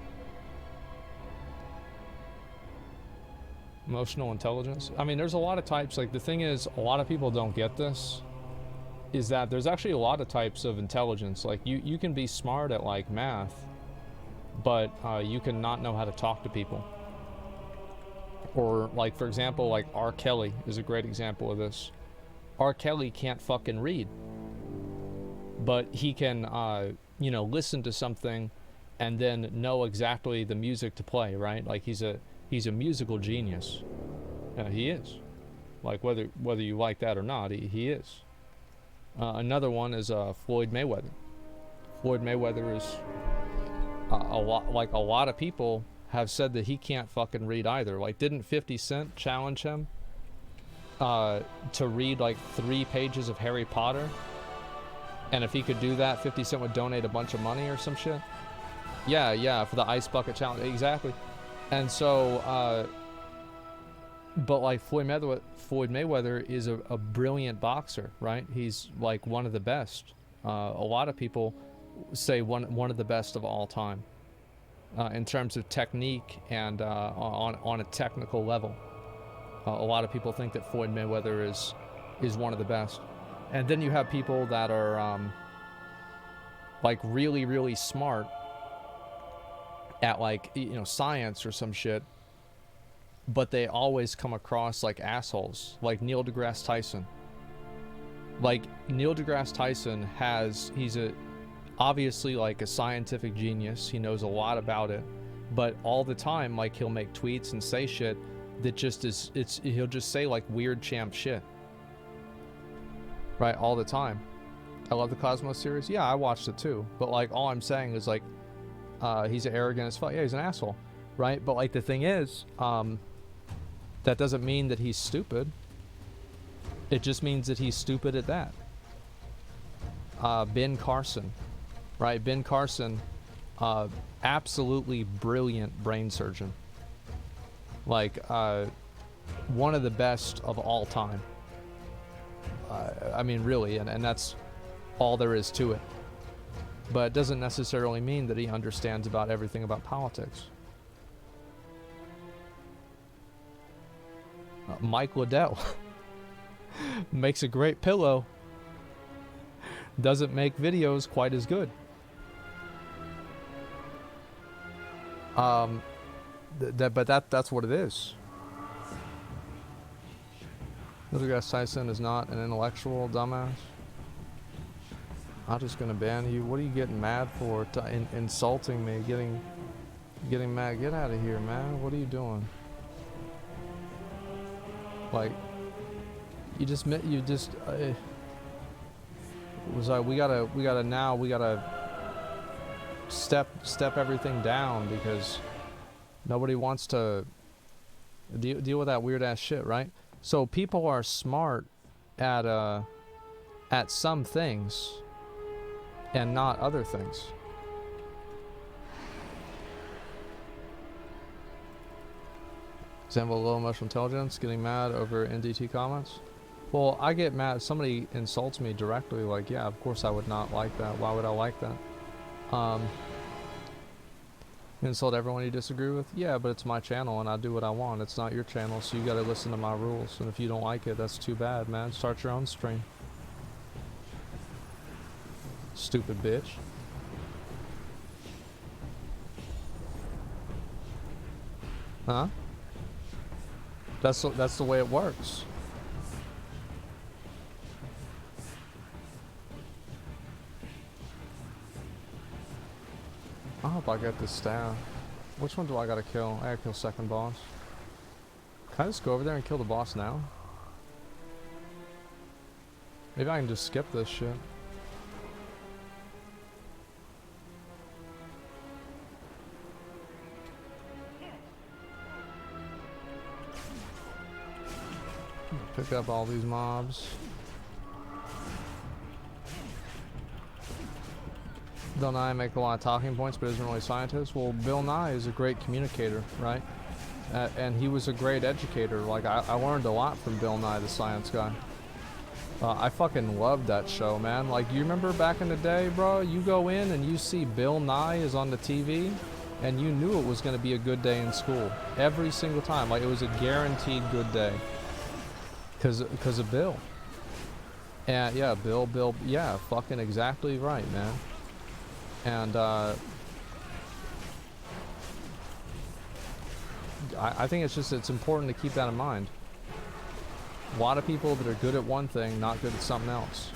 Emotional intelligence. I mean, there's a lot of types. Like, the thing is, a lot of people don't get this. Is that there's actually a lot of types of intelligence. Like, you can be smart at, like, math, but you can not know how to talk to people. Or, like, for example, like, R. Kelly is a great example of this. R. Kelly can't fucking read. But he can, you know, listen to something and then know exactly the music to play, right? Like, he's a musical genius. He is. Like, whether you like that or not, he is. Another one is Floyd Mayweather. Floyd Mayweather is a lot of people have said that he can't fucking read either. Like, didn't 50 Cent challenge him to read like 3 pages of Harry Potter? And if he could do that, 50 Cent would donate a bunch of money or some shit? Yeah, for the ice bucket challenge. Exactly. And so, but like Floyd Mayweather is a brilliant boxer, right? He's like one of the best. A lot of people say one of the best of all time in terms of technique and on a technical level. A lot of people think that Floyd Mayweather is one of the best. And then you have people that are like really, really smart at, like, you know, science or some shit, but they always come across like assholes, like Neil deGrasse Tyson. Like, Neil deGrasse Tyson he's obviously like a scientific genius. He knows a lot about it, but all the time, like, he'll make tweets and say shit that just he'll just say like weird champ shit. Right, all the time. I love the Cosmos series. Yeah, I watched it too. But like, all I'm saying is like, he's arrogant as fuck. Yeah, he's an asshole, right? But like, the thing is, that doesn't mean that he's stupid. It just means that he's stupid at that. Ben Carson, right? Ben Carson, absolutely brilliant brain surgeon. Like, one of the best of all time. I mean, really, and that's all there is to it. But it doesn't necessarily mean that he understands about everything about politics. Mike Liddell makes a great pillow. Doesn't make videos quite as good. But that's what it is. Neil deGrasse Tyson is not an intellectual dumbass. I'm just gonna ban you. What are you getting mad for? Insulting me, getting mad. Get out of here, man. What are you doing? Like, you just It was like we gotta step everything down because nobody wants to deal with that weird ass shit, right? So people are smart at some things and not other things. Example, low emotional intelligence, getting mad over NDT comments. Well, I get mad. Somebody insults me directly, like, yeah, of course I would not like that. Why would I like that? Insult everyone you disagree with? Yeah, but it's my channel and I do what I want. It's not your channel, so you gotta listen to my rules. And if you don't like it, that's too bad, man. Start your own stream. Stupid bitch. Huh? That's the way it works. I hope I get this staff. Which one do I gotta kill? I gotta kill second boss. Can I just go over there and kill the boss now? Maybe I can just skip this shit. Pick up all these mobs. Bill Nye make a lot of talking points, but isn't really a scientist. Well, Bill Nye is a great communicator, right? And he was a great educator. Like, I learned a lot from Bill Nye, the science guy. I fucking loved that show, man. Like, you remember back in the day, bro? You go in and you see Bill Nye is on the TV, and you knew it was going to be a good day in school. Every single time. Like, it was a guaranteed good day. Because of Bill. And, yeah, Bill, yeah, fucking exactly right, man. And, I think it's important to keep that in mind. A lot of people that are good at one thing, not good at something else.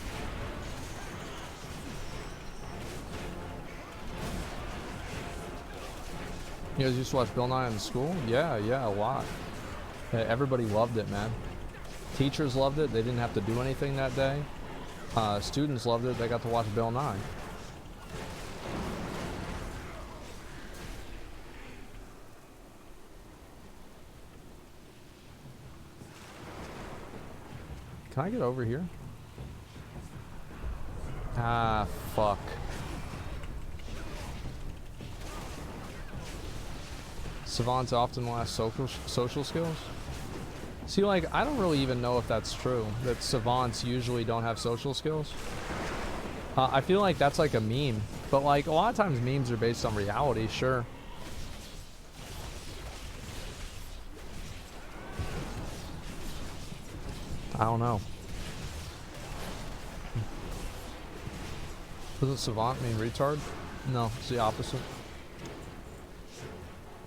You guys used to watch Bill Nye in school? Yeah, a lot. Everybody loved it, man. Teachers loved it. They didn't have to do anything that day. Students loved it. They got to watch Bill Nye. Can I get over here? Ah, fuck. Savants often lack social skills? See, like, I don't really even know if that's true, that savants usually don't have social skills. I feel like that's like a meme, but like, a lot of times memes are based on reality, sure. I don't know. Doesn't savant mean retard? No, it's the opposite.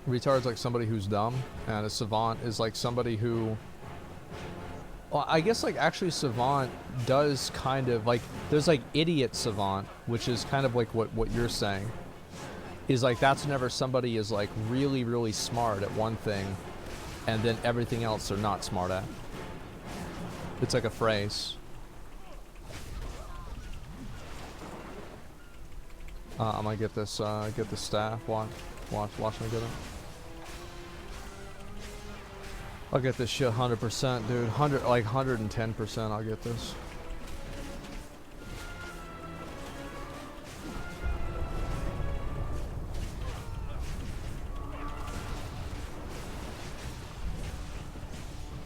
Retard's like somebody who's dumb, and a savant is like somebody who... Well, I guess like actually savant does kind of like... There's like idiot savant, which is kind of like what you're saying. Is like that's whenever somebody is like really, really smart at one thing, and then everything else they're not smart at. It's like a phrase. I'm gonna get this staff. Watch me get it. I'll get this shit 100%, dude. 110%. I'll get this.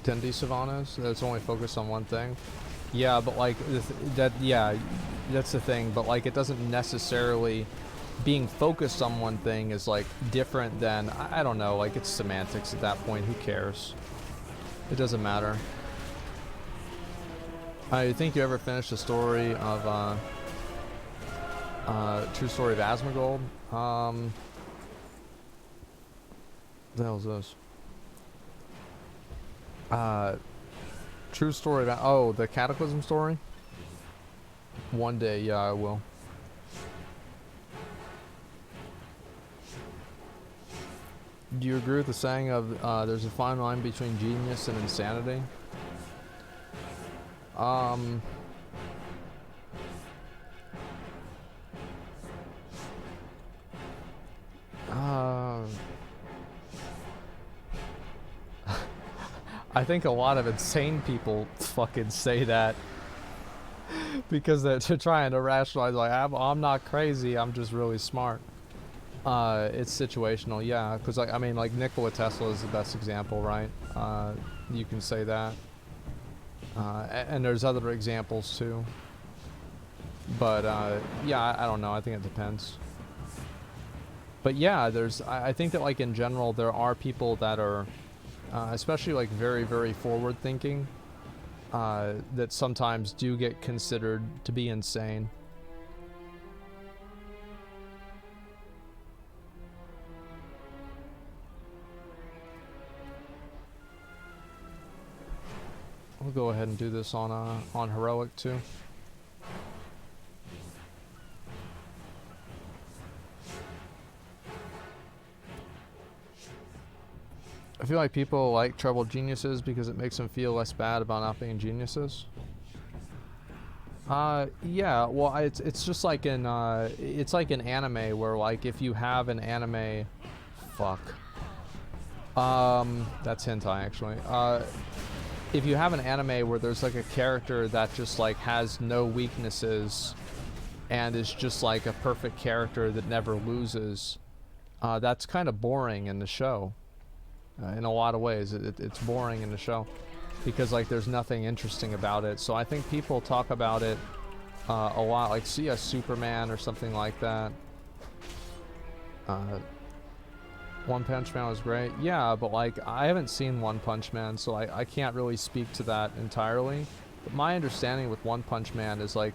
Dendi Savannas, that's only focused on one thing. Yeah, but like that's the thing. But like, it doesn't necessarily being focused on one thing is like different than I don't know. Like it's semantics at that point. Who cares? It doesn't matter. I think you ever finished the story of True Story of Asmongold? What the hell is this? True story about... Oh, the Cataclysm story? One day, yeah, I will. Do you agree with the saying of there's a fine line between genius and insanity? I think a lot of insane people fucking say that because they're trying to rationalize, like, I'm not crazy, I'm just really smart. It's situational, yeah, because, like, I mean, like, Nikola Tesla is the best example, right? You can say that. And there's other examples, too. But, yeah, I don't know, I think it depends. But, yeah, I think that, like, in general, there are people that are, especially, like, very, very forward-thinking, that sometimes do get considered to be insane. We'll go ahead and do this on heroic too. I feel like people like troubled geniuses because it makes them feel less bad about not being geniuses. Yeah, well, it's just like in it's like in anime where, like, if you have an anime, fuck. That's hentai actually. If you have an anime where there's like a character that just like has no weaknesses and is just like a perfect character that never loses, that's kind of boring in the show. In a lot of ways, it's boring in the show because, like, there's nothing interesting about it. So I think people talk about it a lot, like, see a Superman or something like that. One Punch Man was great. Yeah, but, like, I haven't seen One Punch Man, so I can't really speak to that entirely. But my understanding with One Punch Man is, like,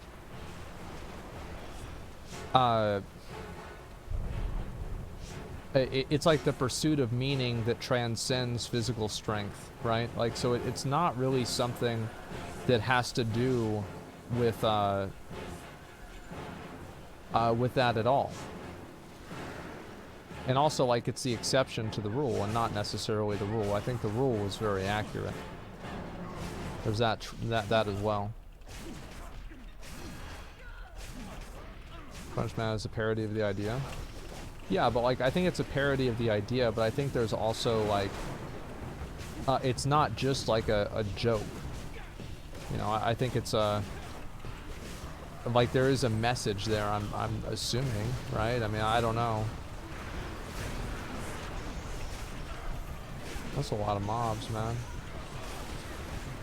it's like the pursuit of meaning that transcends physical strength, right? Like, so it's not really something that has to do with that at all. And also, like, it's the exception to the rule and not necessarily the rule. I think the rule was very accurate. There's that as well. Punch Man is a parody of the idea. Yeah, but, like, I think it's a parody of the idea, but I think there's also, like, it's not just like a joke. You know, I think it's like, there is a message there, I'm assuming, right? I mean, I don't know. That's a lot of mobs, man.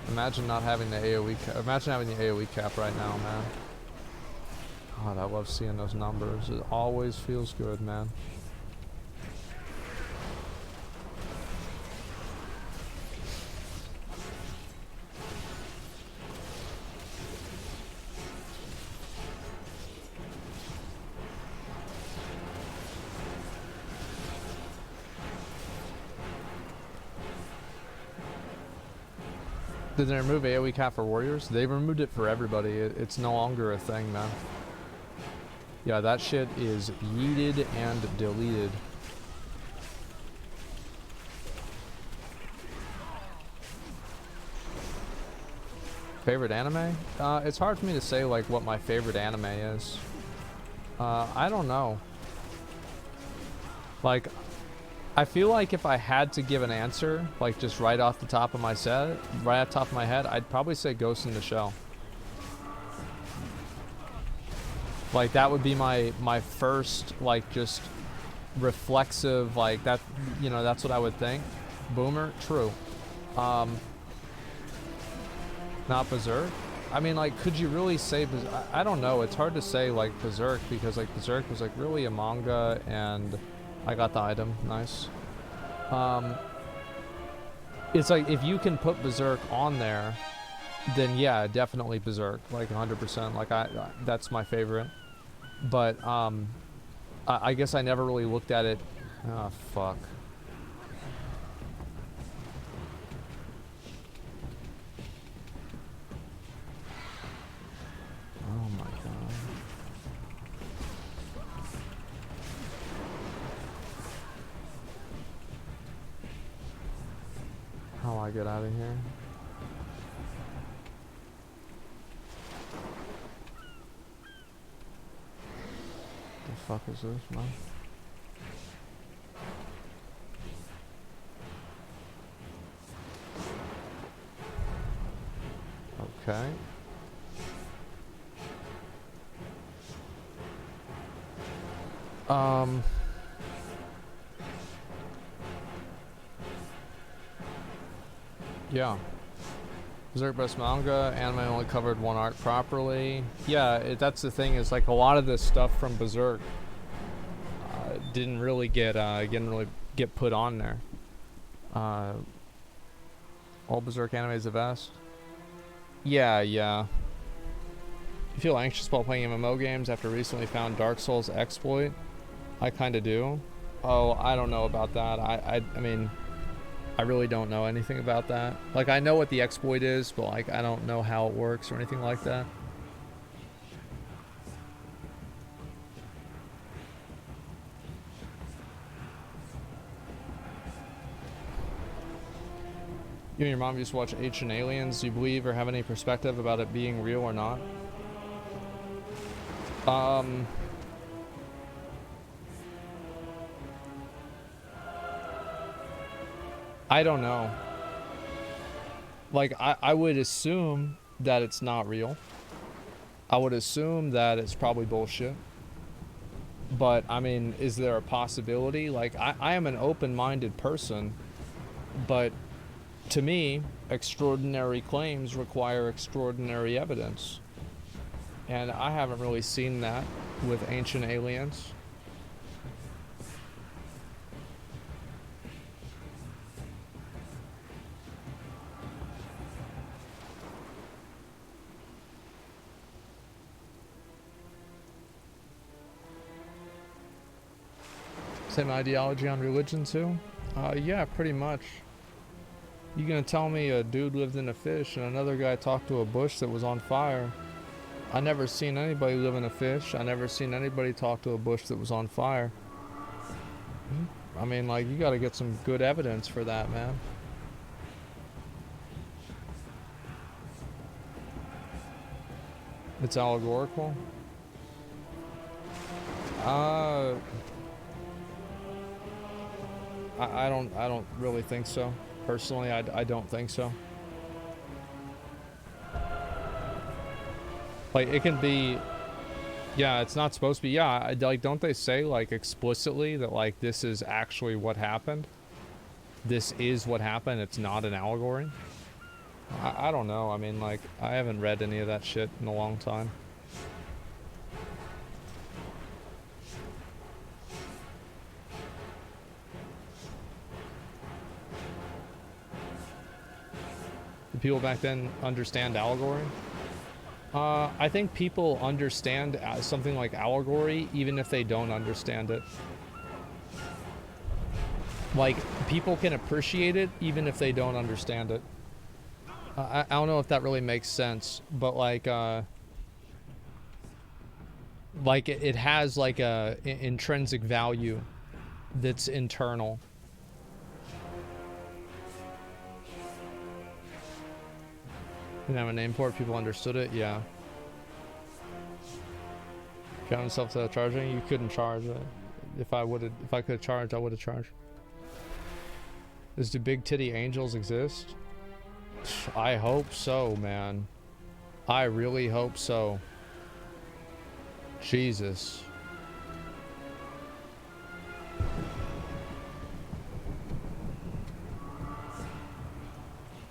Imagine not having the AoE cap. Imagine having the AoE cap right now, man. God, I love seeing those numbers. It always feels good, man. Did they remove AoE cap for warriors? They removed it for everybody. It's no longer a thing, man. Yeah, that shit is yeeted and deleted. Favorite anime? It's hard for me to say, like, what my favorite anime is. I don't know. Like, I feel like if I had to give an answer, like, just right off the top of my head, I'd probably say Ghost in the Shell. Like, that would be my first, like, just reflexive, like, that, you know, that's what I would think. Boomer, true. Not Berserk. I mean, like, could you really say, I don't know, it's hard to say, like, Berserk, because, like, Berserk was, like, really a manga, and I got the item, nice. It's like, if you can put Berserk on there, then yeah, definitely Berserk, like 100%, like, that's my favorite. But, I guess I never really looked at it, oh, fuck. Oh my god. How do I get out of here? The fuck is this, man? Okay. Yeah. Berserk best manga, anime only covered one arc properly. Yeah, that's the thing, is like a lot of this stuff from Berserk didn't really get put on there. All Berserk anime is the best. Yeah. You feel anxious while playing MMO games after recently found Dark Souls exploit? I kinda do. Oh, I don't know about that. I mean, I really don't know anything about that. Like, I know what the exploit is, but like, I don't know how it works or anything like that. You and your mom used to watch Ancient Aliens. Do you believe or have any perspective about it being real or not? I don't know. Like, I would assume that it's not real. I would assume that it's probably bullshit. But, I mean, is there a possibility? Like, I am an open-minded person, but to me, extraordinary claims require extraordinary evidence. And I haven't really seen that with Ancient Aliens. Same ideology on religion too? Yeah, pretty much. You gonna tell me a dude lived in a fish and another guy talked to a bush that was on fire? I never seen anybody live in a fish. I never seen anybody talk to a bush that was on fire. I mean, like, you gotta get some good evidence for that, man. It's allegorical? I don't really think so. Personally, I don't think so. Like, it can be, yeah, it's not supposed to be, yeah, like, don't they say, like, explicitly that, like, this is actually what happened? This is what happened, it's not an allegory? I don't know, I mean, like, I haven't read any of that shit in a long time. Did people back then understand allegory? I think people understand something like allegory even if they don't understand it. Like, people can appreciate it even if they don't understand it. I don't know if that really makes sense, but like it has like a intrinsic value that's internal. Didn't have a name for it, people understood it, yeah. Count himself to charging, you couldn't charge it. If I could charge, I would have charged. Do big titty angels exist? I hope so, man. I really hope so. Jesus.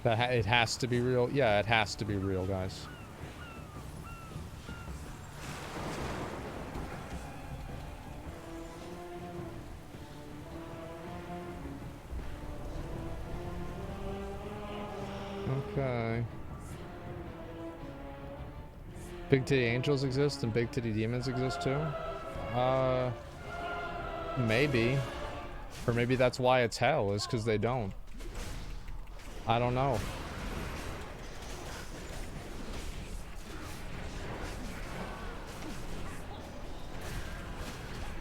It has to be real. Yeah, it has to be real, guys. Okay. Big titty angels exist and big titty demons exist too? Maybe. Or maybe that's why it's hell, is because they don't. I don't know.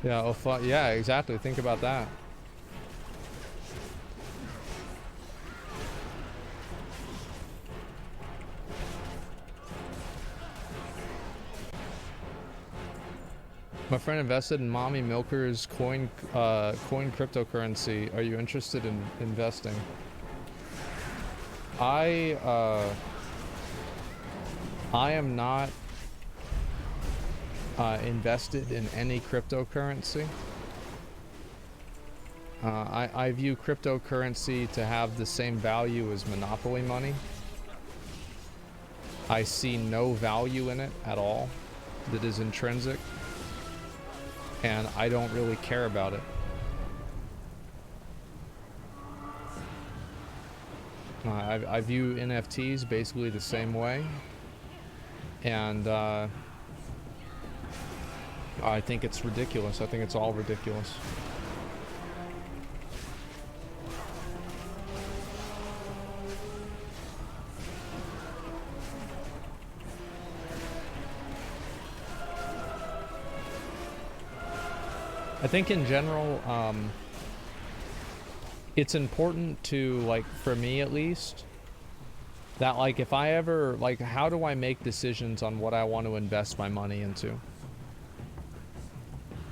Yeah, oh, yeah, exactly. Think about that. My friend invested in Mommy Milker's coin cryptocurrency. Are you interested in investing? I am not invested in any cryptocurrency. I view cryptocurrency to have the same value as monopoly money. I see no value in it at all that is intrinsic, and I don't really care about it. I view NFTs basically the same way, and I think it's ridiculous. I think it's all ridiculous. I think in general, it's important to, like, for me at least, that, like, if I ever, like, how do I make decisions on what I want to invest my money into?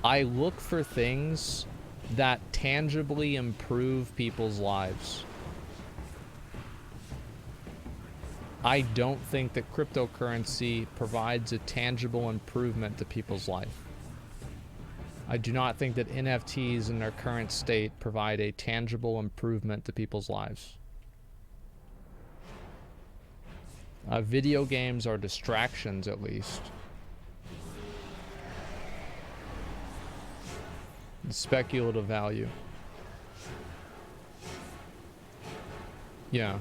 I look for things that tangibly improve people's lives. I don't think that cryptocurrency provides a tangible improvement to people's life. I do not think that NFTs in their current state provide a tangible improvement to people's lives. Video games are distractions, at least. Speculative value. Yeah.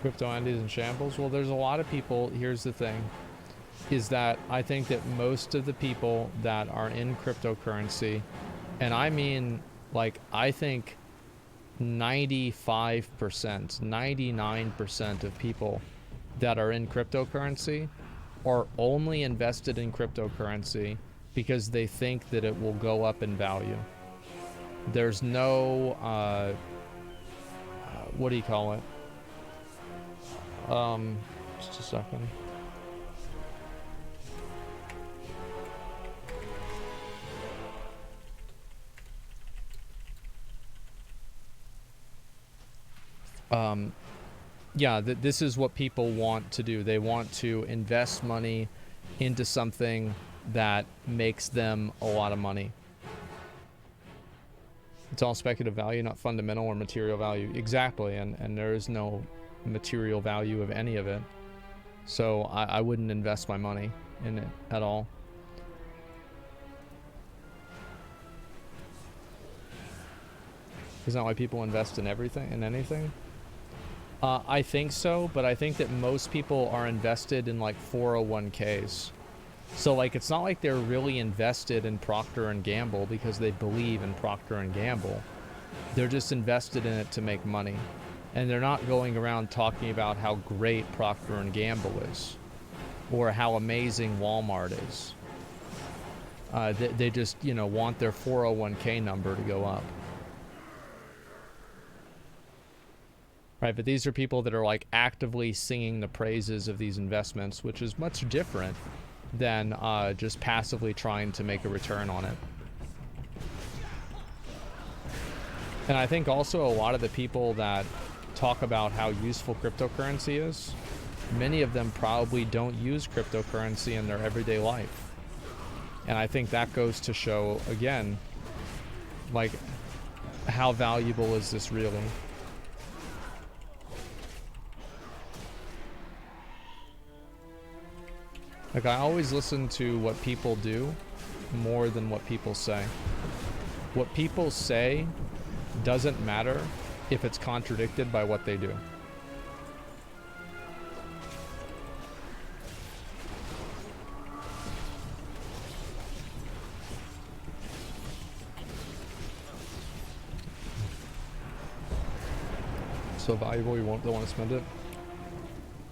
Crypto entities in shambles? Well, there's a lot of people. Here's the thing, is that I think that most of the people that are in cryptocurrency, and I mean, like, I think 95%, 99% of people that are in cryptocurrency are only invested in cryptocurrency because they think that it will go up in value. There's no, what do you call it? Just a second. Yeah, this is what people want to do. They want to invest money into something that makes them a lot of money. It's all speculative value, not fundamental or material value. Exactly, and there is no material value of any of it. So I wouldn't invest my money in it at all. Isn't that why people invest in everything, in anything? I think so, but I think that most people are invested in, like, 401ks. So, like, it's not like they're really invested in Procter & Gamble because they believe in Procter & Gamble. They're just invested in it to make money. And they're not going around talking about how great Procter & Gamble is or how amazing Walmart is. They just, you know, want their 401k number to go up. Right, but these are people that are, like, actively singing the praises of these investments, which is much different than just passively trying to make a return on it. And I think also a lot of the people that talk about how useful cryptocurrency is, many of them probably don't use cryptocurrency in their everyday life. And I think that goes to show, again, like, how valuable is this really? Like, I always listen to what people do more than what people say. What people say doesn't matter if it's contradicted by what they do. So valuable, you don't want to spend it?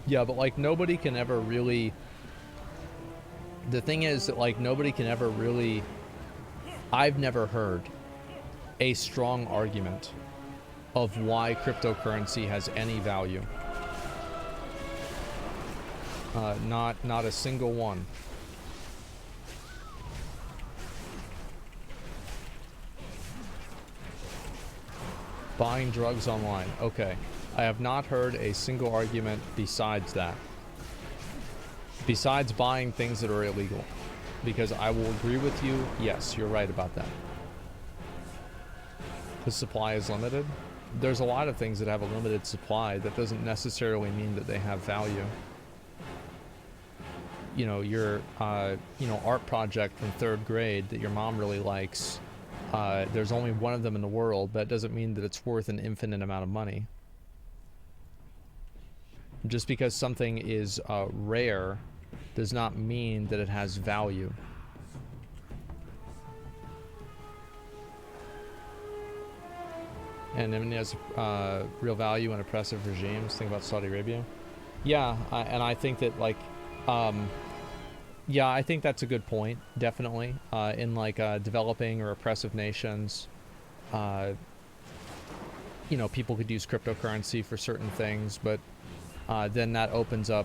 Yeah, but, like, nobody can ever really... The thing is that, like, nobody can ever really... I've never heard a strong argument of why cryptocurrency has any value. Not a single one. Buying drugs online. Okay. I have not heard a single argument besides that. Besides buying things that are illegal. Because I will agree with you, yes, you're right about that. The supply is limited. There's a lot of things that have a limited supply. That doesn't necessarily mean that they have value. You know, your, art project from 3rd grade that your mom really likes, there's only one of them in the world. That doesn't mean that it's worth an infinite amount of money. Just because something is rare does not mean that it has value. And it has real value in oppressive regimes. Think about Saudi Arabia. Yeah, and I think that, like, yeah, I think that's a good point, definitely. In, like, developing or oppressive nations, you know, people could use cryptocurrency for certain things, but then that opens up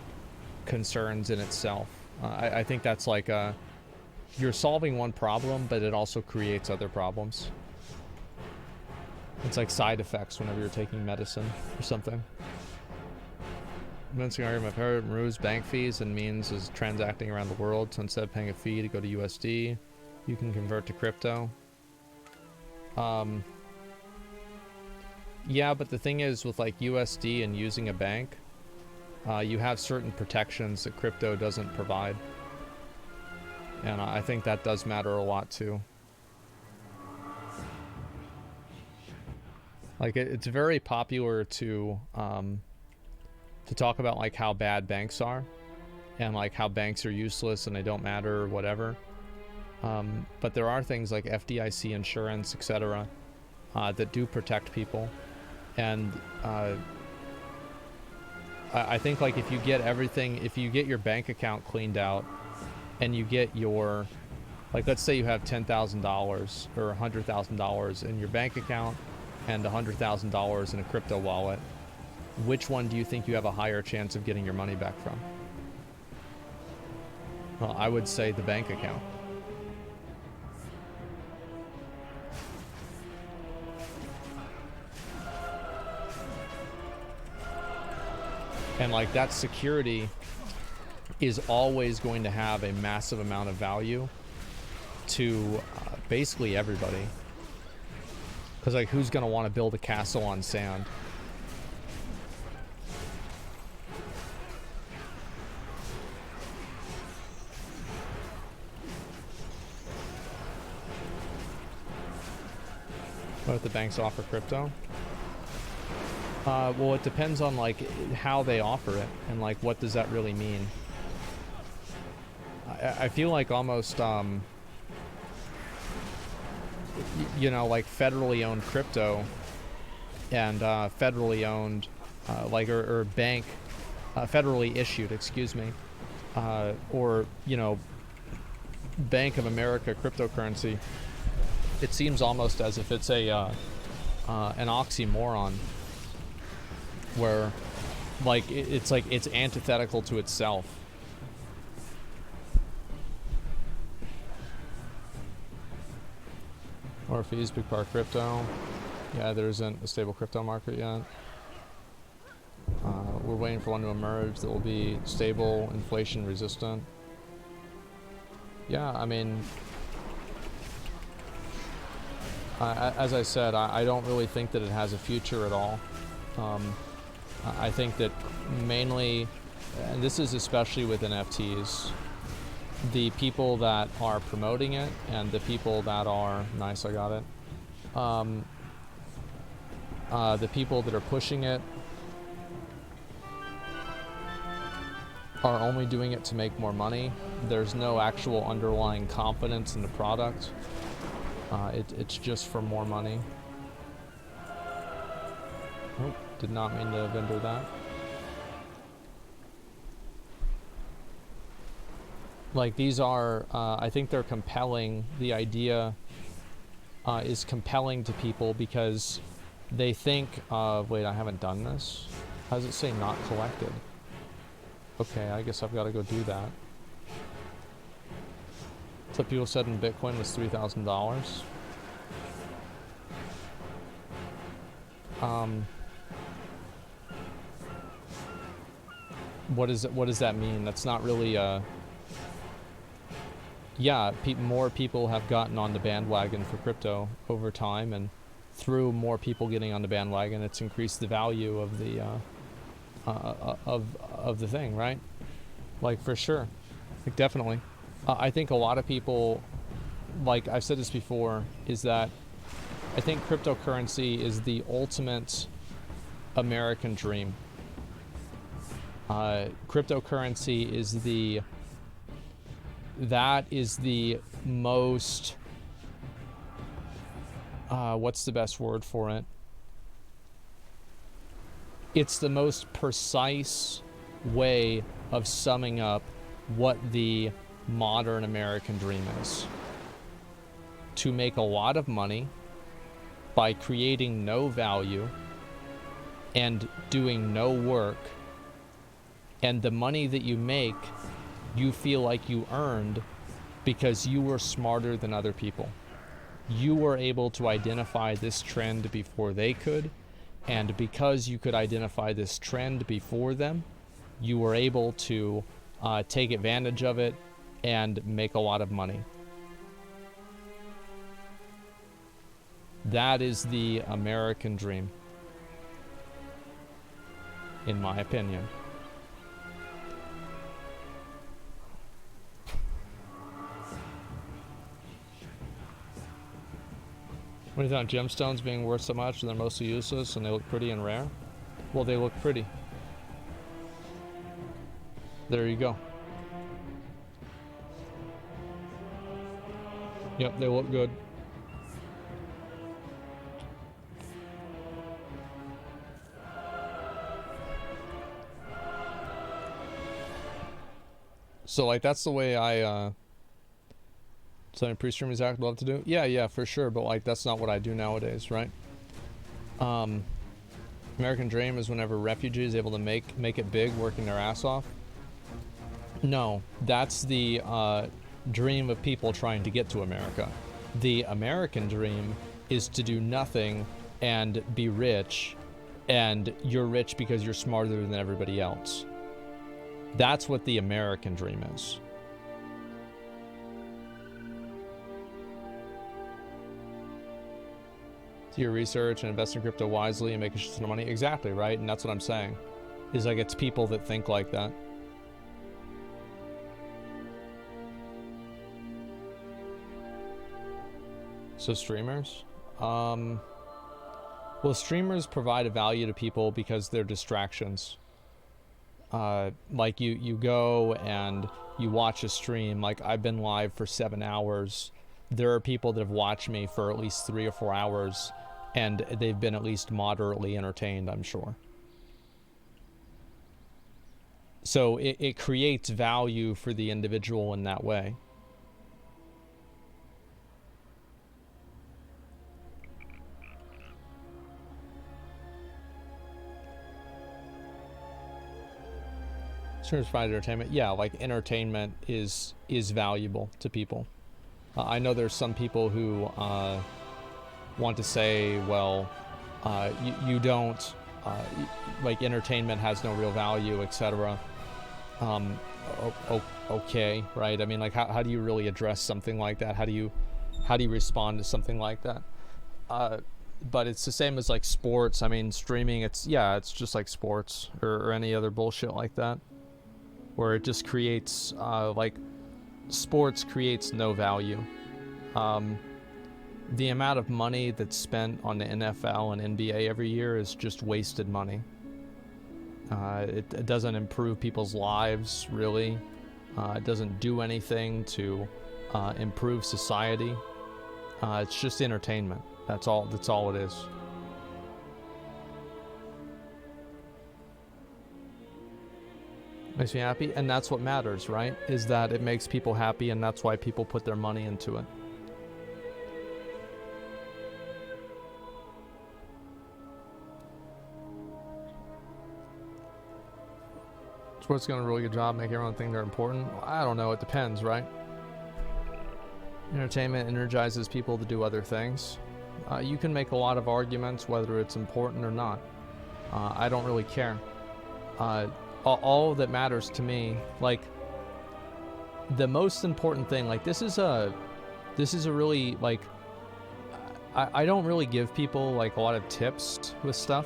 concerns in itself. I think that's like you're solving one problem, but it also creates other problems. It's like side effects whenever you're taking medicine or something. Convincing argument, my parent removes bank fees and means is transacting around the world. So instead of paying a fee to go to USD, you can convert to crypto. Yeah, but the thing is with like USD and using a bank, you have certain protections that crypto doesn't provide. And I think that does matter a lot too. Like it's very popular to talk about like how bad banks are and like how banks are useless and they don't matter or whatever. But there are things like FDIC insurance, etc., that do protect people. And I think like if you get everything, if you get your bank account cleaned out and you get your, like let's say you have $10,000 or $100,000 in your bank account and $100,000 in a crypto wallet, which one do you think you have a higher chance of getting your money back from? Well, I would say the bank account. And like that security is always going to have a massive amount of value to basically everybody. Because like who's going to want to build a castle on sand? What if the banks offer crypto? Well, it depends on like how they offer it and like what does that really mean. I feel like almost you know, like federally owned crypto and federally owned like or bank federally issued, excuse me, or you know, Bank of America cryptocurrency. It seems almost as if it's a an oxymoron, where like it's like it's antithetical to itself. Or fees, big part crypto. Yeah, there isn't a stable crypto market yet. We're waiting for one to emerge that will be stable, inflation resistant. Yeah, I mean, as I said, I don't really think that it has a future at all. I think that mainly, and this is especially with NFTs, the people that are promoting it and the people that are, nice, I got it, the people that are pushing it are only doing it to make more money. There's no actual underlying confidence in the product. It's just for more money. Oh, did not mean to vendor that. Like these are, I think they're compelling. The idea is compelling to people because they think, wait, I haven't done this. How does it say not collected? Okay, I guess I've got to go do that. So people said in Bitcoin was $3,000. What does that mean? That's not really yeah, more people have gotten on the bandwagon for crypto over time, and through more people getting on the bandwagon, it's increased the value of the of the thing, right? Like, for sure, like, definitely. I think a lot of people, like I've said this before, is that I think cryptocurrency is the ultimate American dream. Cryptocurrency is the most, what's the best word for it? It's the most precise way of summing up what the modern American dream is. To make a lot of money by creating no value and doing no work, and the money that you make, you feel like you earned because you were smarter than other people. You were able to identify this trend before they could, and because you could identify this trend before them, you were able to take advantage of it and make a lot of money. That is the American dream, in my opinion. What do you think? Gemstones being worth so much and they're mostly useless and they look pretty and rare? Well, they look pretty. There you go. Yep, they look good. So, like, that's the way I, something pre-streaming Zach would love to do? Yeah, for sure, but, like, that's not what I do nowadays, right? American dream is whenever refugee is able to make it big working their ass off. No, that's the dream of people trying to get to America. The American dream is to do nothing and be rich, and you're rich because you're smarter than everybody else. That's what the American dream is. Do your research and invest in crypto wisely and make a shit ton of money. Exactly, right? And that's what I'm saying. Is like, it's people that think like that. So streamers? Well, streamers provide a value to people because they're distractions. Like you go and you watch a stream. Like, I've been live for 7 hours. There are people that have watched me for at least 3 or 4 hours, and they've been at least moderately entertained, I'm sure. So it creates value for the individual in that way. Streamers provide entertainment. Yeah, like, entertainment is valuable to people. I know there's some people who want to say, well, you don't, like, entertainment has no real value, etc. Okay, right? I mean, like, how do you really address something like that? How do you respond to something like that? But it's the same as, like, sports. I mean, streaming, it's just like sports or any other bullshit like that, where it just creates, like, sports creates no value. The amount of money that's spent on the NFL and NBA every year is just wasted money. It doesn't improve people's lives, really. It doesn't do anything to improve society. It's just entertainment. That's all it is. Makes me happy, and that's what matters, right? Is that it makes people happy, and that's why people put their money into it. Sports doing a really good job making everyone think they're important. I don't know, it depends, right? Entertainment energizes people to do other things. You can make a lot of arguments whether it's important or not. I don't really care. All that matters to me, like, the most important thing, like, this is a really, like, I don't really give people, like, a lot of tips with stuff.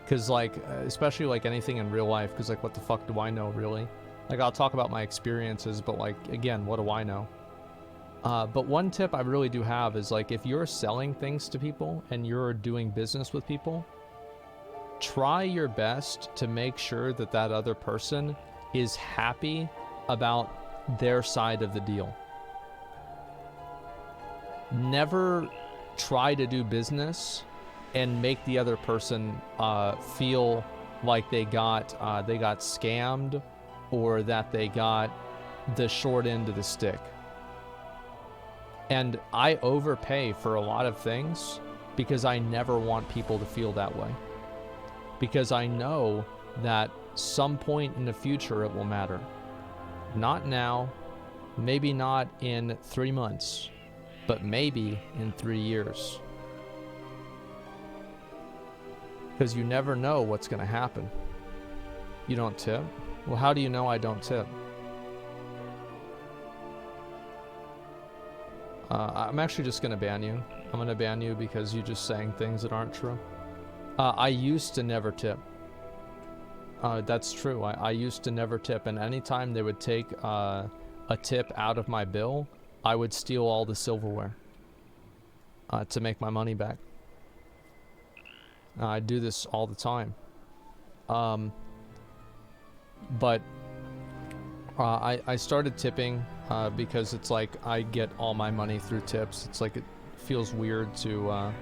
Because, like, especially, like, anything in real life, because, like, what the fuck do I know, really? Like, I'll talk about my experiences, but, like, again, what do I know? But one tip I really do have is, like, if you're selling things to people and you're doing business with people, try your best to make sure that that other person is happy about their side of the deal. Never try to do business and make the other person feel like they got scammed, or that they got the short end of the stick. And I overpay for a lot of things because I never want people to feel that way. Because I know that some point in the future it will matter. Not now, maybe not in 3 months, but maybe in 3 years. Because you never know what's going to happen. You don't tip? Well, how do you know I don't tip? I'm actually just going to ban you. I'm going to ban you because you're just saying things that aren't true. I used to never tip. That's true. I used to never tip, and anytime they would take a tip out of my bill, I would steal all the silverware to make my money back. I do this all the time. But I started tipping because it's like I get all my money through tips. It's like it feels weird to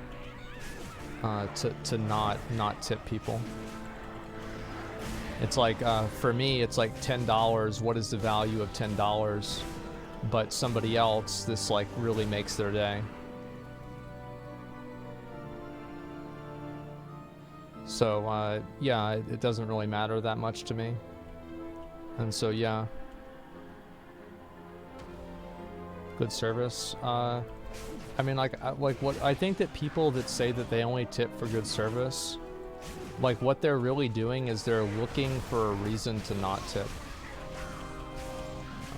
not tip people. It's like for me, it's like $10. What is the value of $10? But somebody else, this like really makes their day. So yeah, it doesn't really matter that much to me. And so yeah, good service. I mean, like what I think that people that say that they only tip for good service, like what they're really doing is they're looking for a reason to not tip.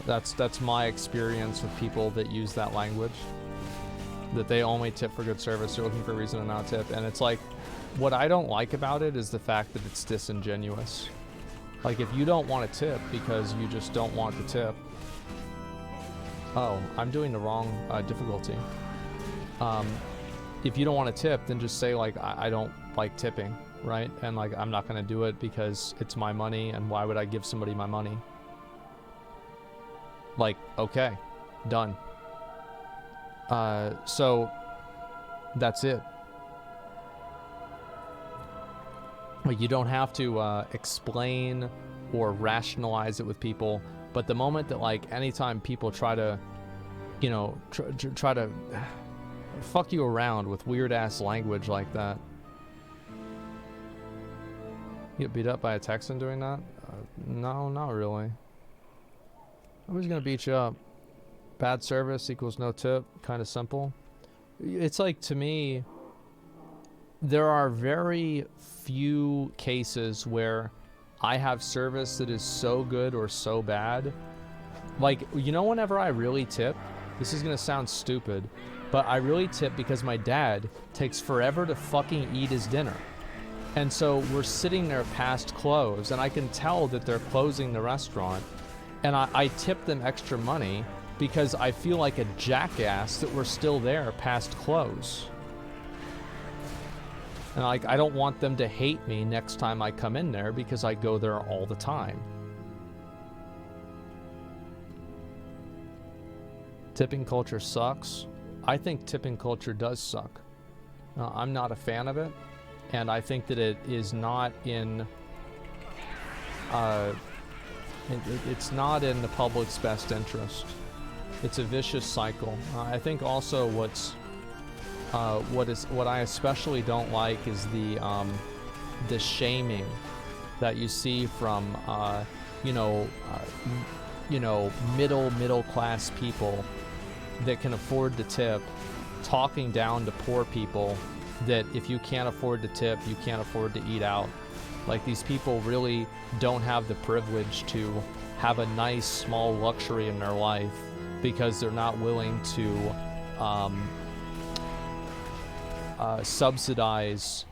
That's my experience with people that use that language, that they only tip for good service. They're looking for a reason to not tip. And it's like, what I don't like about it is the fact that it's disingenuous. Like, if you don't want to tip because you just don't want to tip, oh, I'm doing the wrong difficulty. If you don't want to tip, then just say, like, I don't like tipping, right? And, like, I'm not going to do it because it's my money, and why would I give somebody my money? Like, okay, done. So, that's it. Like, you don't have to explain or rationalize it with people, but the moment that, like, anytime people try to, you know, try to fuck you around with weird ass language like that. You get beat up by a Texan doing that? No, not really. Nobody's gonna beat you up. Bad service equals no tip. Kind of simple. It's like, to me, there are very few cases where I have service that is so good or so bad. Like, you know, whenever I really tip, this is gonna sound stupid, but I really tip because my dad takes forever to fucking eat his dinner. And so we're sitting there past close, and I can tell that they're closing the restaurant, and I tip them extra money because I feel like a jackass that we're still there past close. And like, I don't want them to hate me next time I come in there because I go there all the time. Tipping culture sucks. I think tipping culture does suck. I'm not a fan of it, and I think that it is not in it's not in the public's best interest. It's a vicious cycle. I think also what I especially don't like is the shaming that you see from middle class people that can afford to tip, talking down to poor people that if you can't afford to tip, you can't afford to eat out. Like, these people really don't have the privilege to have a nice small luxury in their life because they're not willing to subsidize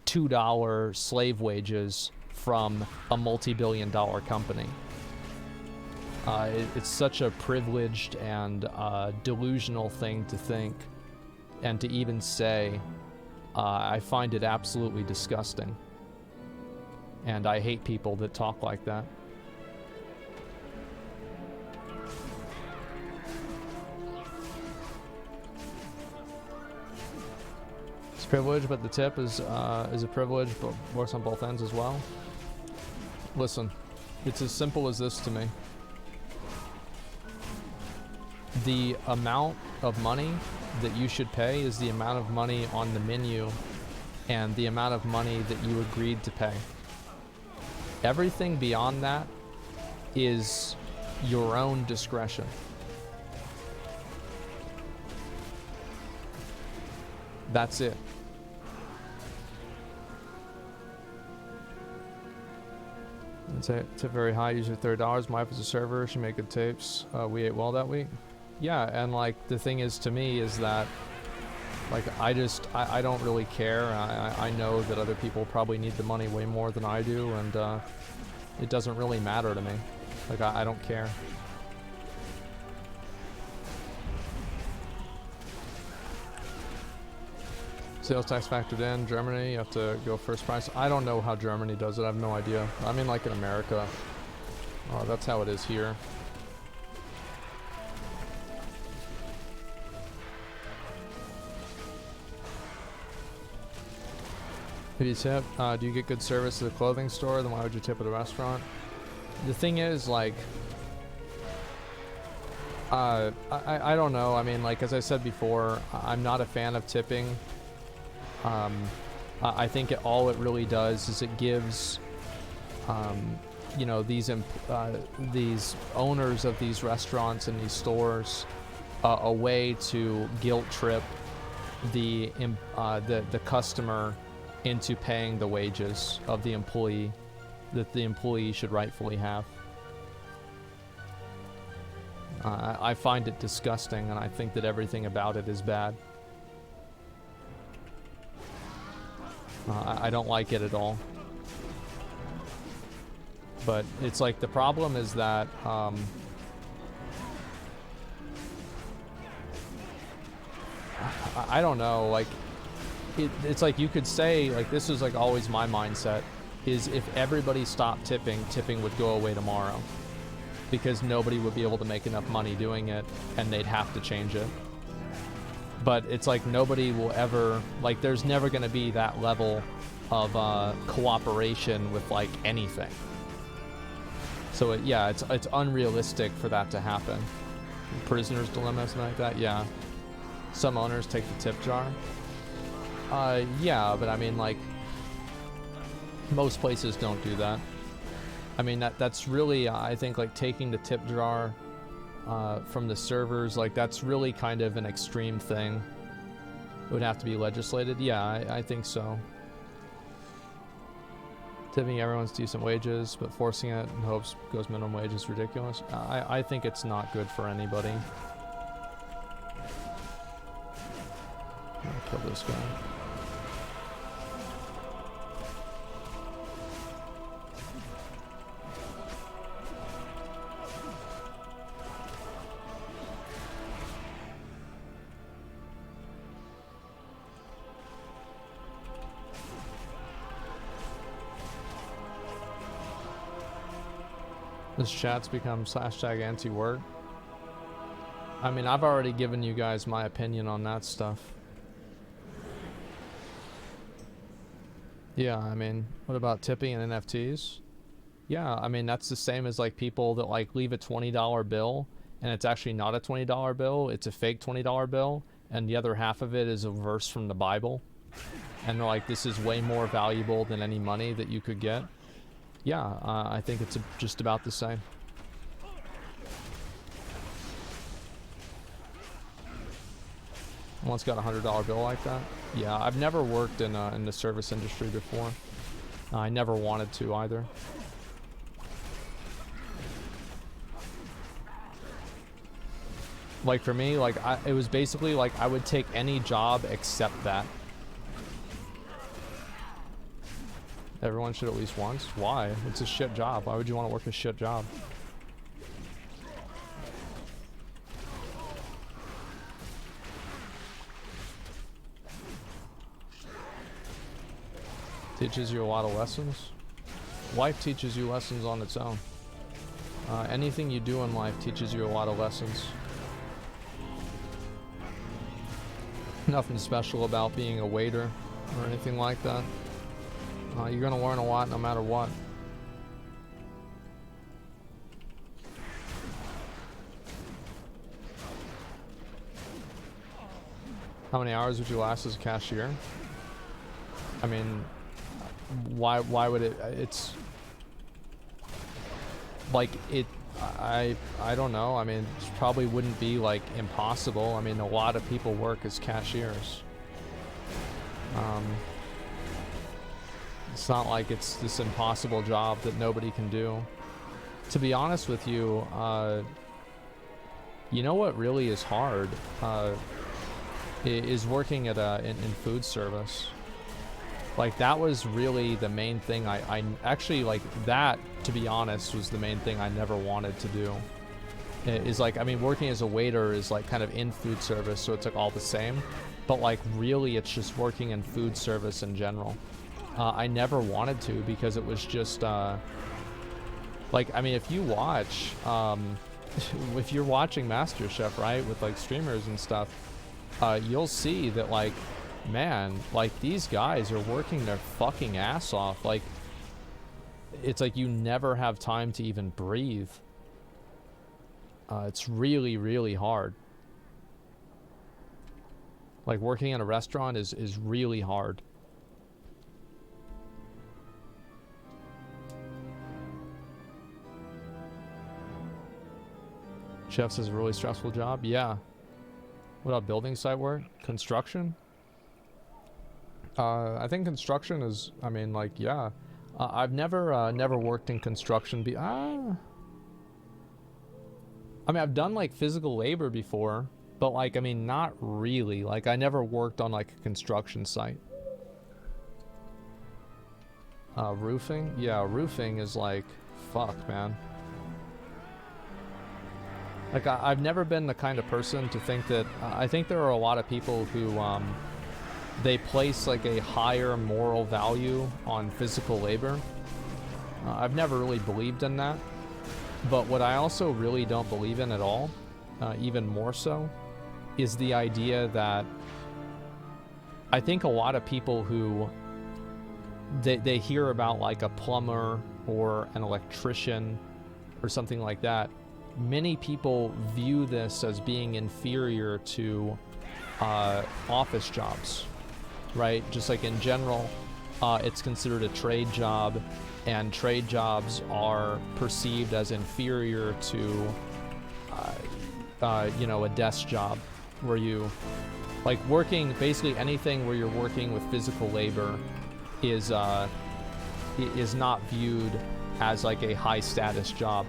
$2 slave wages from a multi-billion-dollar company. It's such a privileged and delusional thing to think and to even say. I find it absolutely disgusting. And I hate people that talk like that. It's a privilege, but the tip is a privilege, but works on both ends as well. Listen, it's as simple as this to me. The amount of money that you should pay is the amount of money on the menu and the amount of money that you agreed to pay. Everything beyond that is your own discretion. That's it. Tip very high, usually $30. My wife is a server, she made good tapes. We ate well that week. Yeah, and like the thing is to me is that like I don't really care. I know that other people probably need the money way more than I do, and it doesn't really matter to me. Like I don't care. Sales tax factored in. Germany, you have to go first price. I don't know how Germany does it. I have no idea. I mean, like in America, that's how it is here. If you tip, do you get good service at a clothing store? Then why would you tip at a restaurant? The thing is, like, I don't know. I mean, like, as I said before, I'm not a fan of tipping. I think all it really does is it gives, you know, these owners of these restaurants and these stores a way to guilt trip the customer into paying the wages of the employee that the employee should rightfully have. I find it disgusting, and I think that everything about it is bad. I don't like it at all. But it's like the problem is that I don't know, like it's like you could say, like, this is like always my mindset, is if everybody stopped tipping, tipping would go away tomorrow because nobody would be able to make enough money doing it and they'd have to change it. But it's like nobody will ever, like, there's never going to be that level of cooperation with like anything. So yeah, it's unrealistic for that to happen. Prisoner's dilemma, something like that. Yeah, some owners take the tip jar. Yeah, but I mean, like, most places don't do that. I mean, that's really, I think, like, taking the tip jar from the servers, like, that's really kind of an extreme thing. It would have to be legislated. Yeah, I think so. Tipping everyone's decent wages, but forcing it in hopes goes minimum wage is ridiculous. I think it's not good for anybody. I'll kill this guy. This chat's become # anti-work. I mean, I've already given you guys my opinion on that stuff. Yeah, I mean, what about tipping and NFTs? Yeah, I mean, that's the same as like people that like leave a $20 bill and it's actually not a $20 bill, it's a fake $20 bill, and the other half of it is a verse from the Bible. And they're like, this is way more valuable than any money that you could get. Yeah, I think it's just about the same. One's got $100 bill like that. Yeah, I've never worked in the service industry before. I never wanted to either. Like for me, like it was basically like I would take any job except that. Everyone should at least once. Why? It's a shit job. Why would you want to work a shit job? Teaches you a lot of lessons. Life teaches you lessons on its own. Anything you do in life teaches you a lot of lessons. Nothing special about being a waiter or anything like that. You're gonna learn a lot no matter what. How many hours would you last as a cashier? I mean, why would it? It's like I don't know. I mean, it probably wouldn't be like impossible. I mean, a lot of people work as cashiers. It's not like it's this impossible job that nobody can do. To be honest with you, you know what really is hard is working at in food service. Like that was really the main thing. I actually like that, to be honest, was the main thing I never wanted to do. Is like, I mean, working as a waiter is like kind of in food service, so it's like all the same. But like really it's just working in food service in general. I never wanted to because it was just like, I mean, if you watch if you're watching MasterChef, right, with like streamers and stuff, you'll see that like, man, like these guys are working their fucking ass off. Like it's like you never have time to even breathe. It's really, really hard. Like working in a restaurant is really hard. Chefs is a really stressful job. Yeah. What about building site work? Construction? I think construction is, I mean, like, yeah. I've never worked in construction. I mean, I've done like physical labor before, but like, I mean, not really. Like, I never worked on like a construction site. Roofing? Yeah, roofing is like, fuck, man. Like, I've never been the kind of person to think that, I think there are a lot of people who, they place like a higher moral value on physical labor. I've never really believed in that. But what I also really don't believe in at all, even more so, is the idea that I think a lot of people who they hear about like a plumber or an electrician or something like that, many people view this as being inferior to office jobs, right? Just like in general, it's considered a trade job, and trade jobs are perceived as inferior to, you know, a desk job where you, like working, basically anything where you're working with physical labor is not viewed as like a high status job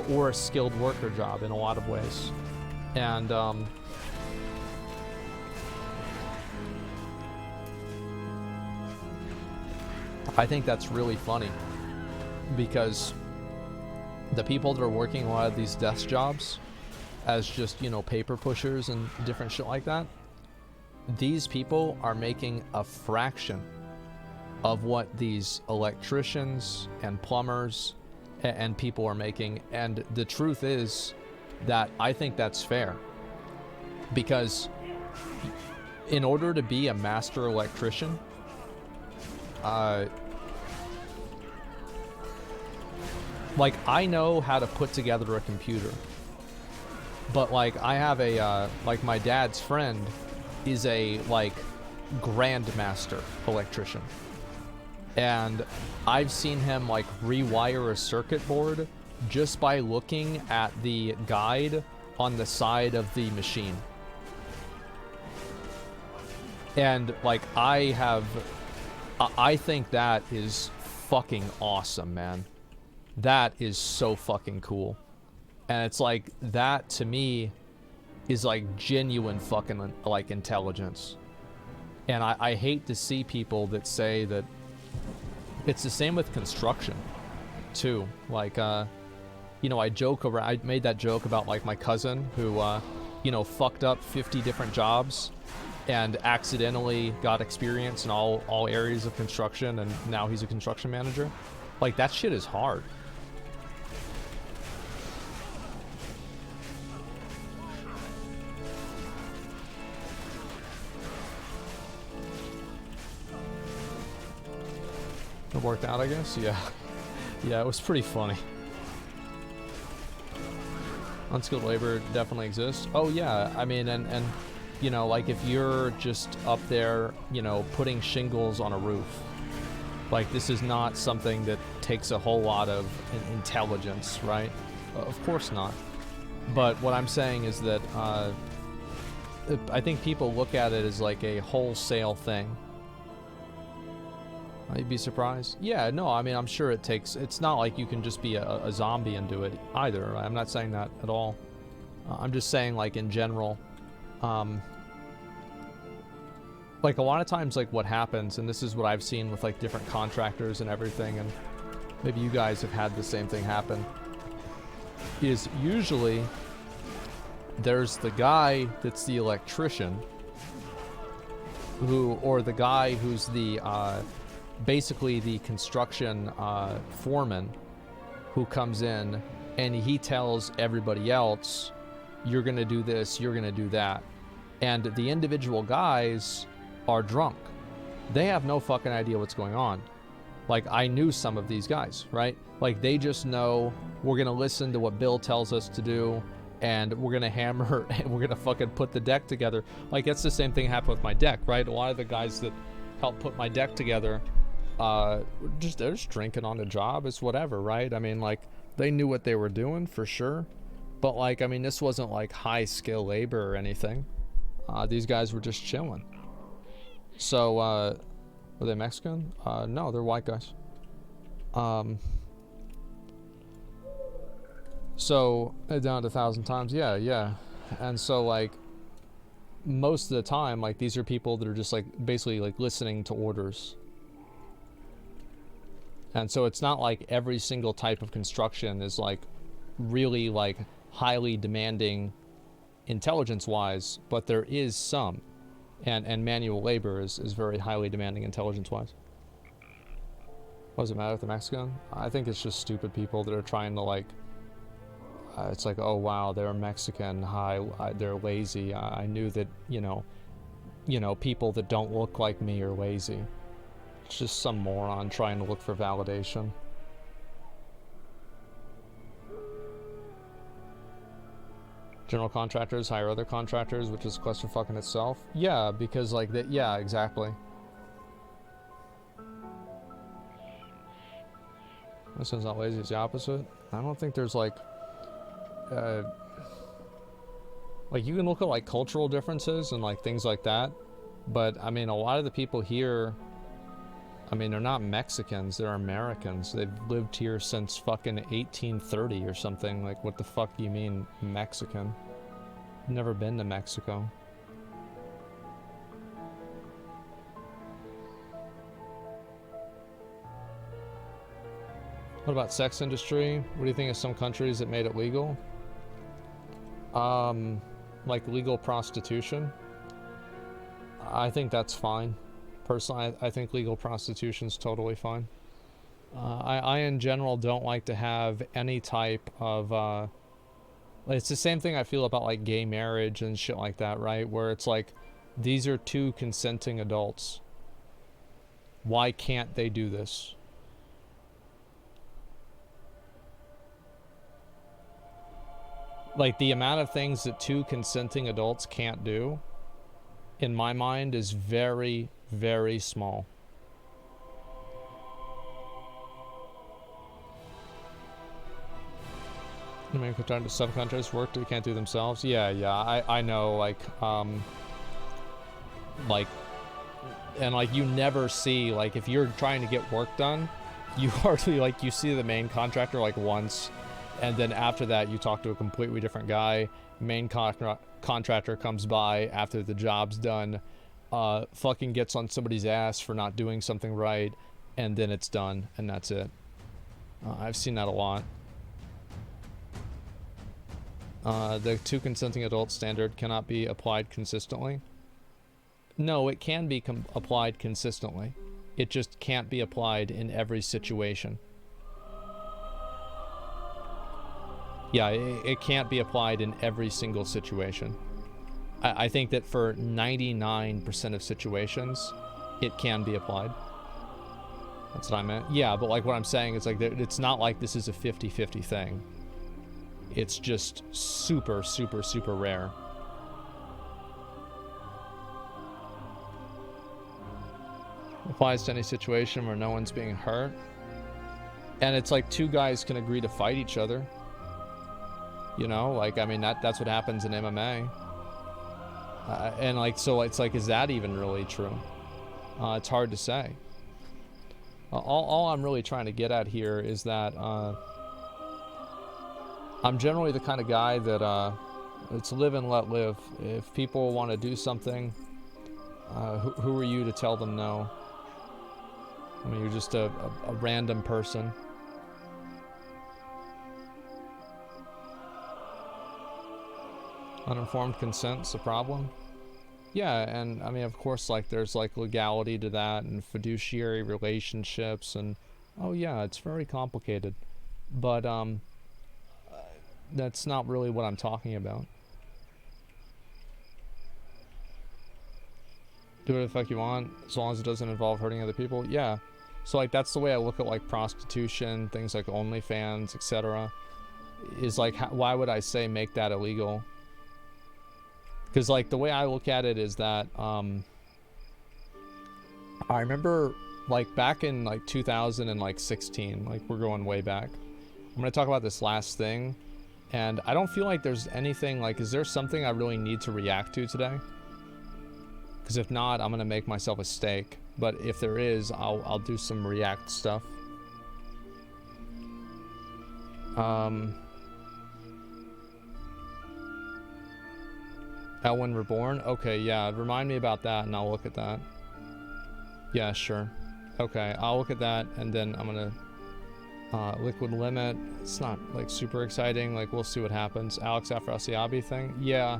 or a skilled worker job in a lot of ways. And I think that's really funny because the people that are working a lot of these desk jobs as just, you know, paper pushers and different shit like that, these people are making a fraction of what these electricians and plumbers and people are making. And the truth is that I think that's fair, because in order to be a master electrician, like I know how to put together a computer, but like I have a like my dad's friend is a like grandmaster electrician, and I've seen him like rewire a circuit board just by looking at the guide on the side of the machine. And like I think that is fucking awesome, man. That is so fucking cool. And it's like, that to me is like genuine fucking like intelligence. And I hate to see people that say that. It's the same with construction too. Like you know, I made that joke about like my cousin who you know, fucked up 50 different jobs and accidentally got experience in all areas of construction, and now he's a construction manager. Like, that shit is hard. It worked out, I guess? Yeah. Yeah, it was pretty funny. Unskilled labor definitely exists. Oh yeah, I mean, and you know, like if you're just up there, you know, putting shingles on a roof, like this is not something that takes a whole lot of intelligence, right? Of course not. But what I'm saying is that I think people look at it as like a wholesale thing. You'd be surprised? Yeah, no, I mean, I'm sure it's not like you can just be a zombie and do it either. Right? I'm not saying that at all. I'm just saying, like, in general, like, a lot of times, like, what happens, and this is what I've seen with, like, different contractors and everything, and maybe you guys have had the same thing happen, is usually there's the guy that's the electrician or the guy who's the, basically the construction foreman who comes in and he tells everybody else, you're gonna do this, you're gonna do that. And the individual guys are drunk. They have no fucking idea what's going on. Like, I knew some of these guys, right? Like, they just know we're gonna listen to what Bill tells us to do, and we're gonna hammer and we're gonna fucking put the deck together. Like, it's the same thing happened with my deck, right? A lot of the guys that helped put my deck together, they're just drinking on the job. It's whatever, right? I mean, like, they knew what they were doing for sure, but like, I mean, this wasn't like high skill labor or anything. These guys were just chilling. So were they Mexican? No, they're white guys. So down to 1,000 times, yeah. And so, like, most of the time, like, these are people that are just like basically like listening to orders. And so it's not like every single type of construction is like really like highly demanding intelligence-wise, but there is some. And manual labor is very highly demanding intelligence-wise. What does it matter if they're Mexican? I think it's just stupid people that are trying to like, it's like, oh wow, they're Mexican, they're lazy. I knew that, you know, people that don't look like me are lazy. It's just some moron trying to look for validation. General contractors hire other contractors, which is a clusterfuck in itself. Yeah, because like that. Yeah, exactly. This one's not lazy, it's the opposite. I don't think there's like you can look at like cultural differences and like things like that, but I mean, a lot of the people here, I mean, they're not Mexicans, they're Americans. They've lived here since fucking 1830 or something. Like, what the fuck do you mean Mexican? Never been to Mexico. What about sex industry? What do you think of some countries that made it legal? Like legal prostitution. I think that's fine. Personally, I think legal prostitution's totally fine. I in general don't like to have any type of, it's the same thing I feel about like gay marriage and shit like that, right? Where it's like, these are two consenting adults. Why can't they do this? Like, the amount of things that two consenting adults can't do, in my mind, is very, very small. I mean, subcontractors work they can't do themselves. Yeah, I know, like And like you never see, like if you're trying to get work done, you hardly, like you see the main contractor like once, and then after that you talk to a completely different guy. Main contractor comes by after the job's done, fucking gets on somebody's ass for not doing something right, and then it's done, and that's it. I've seen that a lot. The two consenting adults standard cannot be applied consistently. No, it can be applied consistently. It just can't be applied in every situation. Yeah, it can't be applied in every single situation. I think that for 99% of situations, it can be applied. That's what I meant. Yeah, but like what I'm saying is like it's not like this is a 50-50 thing. It's just super, super, super rare. Applies to any situation where no one's being hurt. And it's like two guys can agree to fight each other. You know, like, I mean, that's what happens in MMA. And like, so it's like, is that even really true? It's hard to say. All I'm really trying to get at here is that I'm generally the kind of guy that it's live and let live. If people want to do something, who are you to tell them no? I mean, you're just a random person. Uninformed consent's a problem. Yeah, and I mean, of course, like there's like legality to that and fiduciary relationships, and oh yeah, it's very complicated. But that's not really what I'm talking about. Do whatever the fuck you want, as long as it doesn't involve hurting other people. Yeah. So like that's the way I look at like prostitution, things like OnlyFans, etc. Is like, why would I say make that illegal? Because like the way I look at it is that I remember like back in like 2016, like we're going way back. I'm gonna talk about this last thing, and I don't feel like there's anything like, is there something I really need to react to today? Because if not, I'm gonna make myself a steak. But if there is, I'll do some react stuff. Elwyn Reborn? Okay, yeah, remind me about that and I'll look at that. Yeah, sure. Okay, I'll look at that, and then I'm gonna Liquid Limit. It's not like super exciting, like we'll see what happens. Alex Afrasiabi thing? Yeah.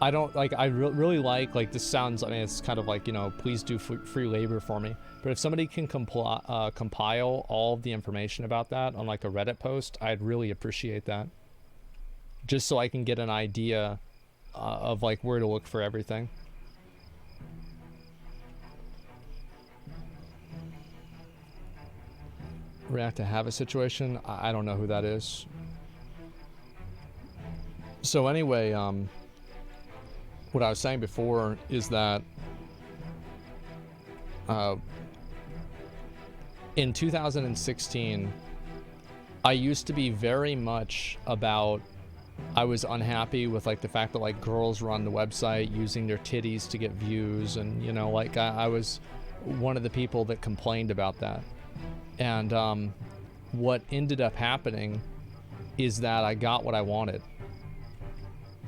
I don't like, I really like this sounds, I mean, it's kind of like, you know, please do free labor for me. But if somebody can compile all of the information about that on like a Reddit post, I'd really appreciate that. Just so I can get an idea of like where to look for everything. React to have a situation. I don't know who that is. So anyway, what I was saying before is that in 2016, I used to be very much about, I was unhappy with like the fact that like girls run the website using their titties to get views, and you know, like I was one of the people that complained about that. And what ended up happening is that I got what I wanted.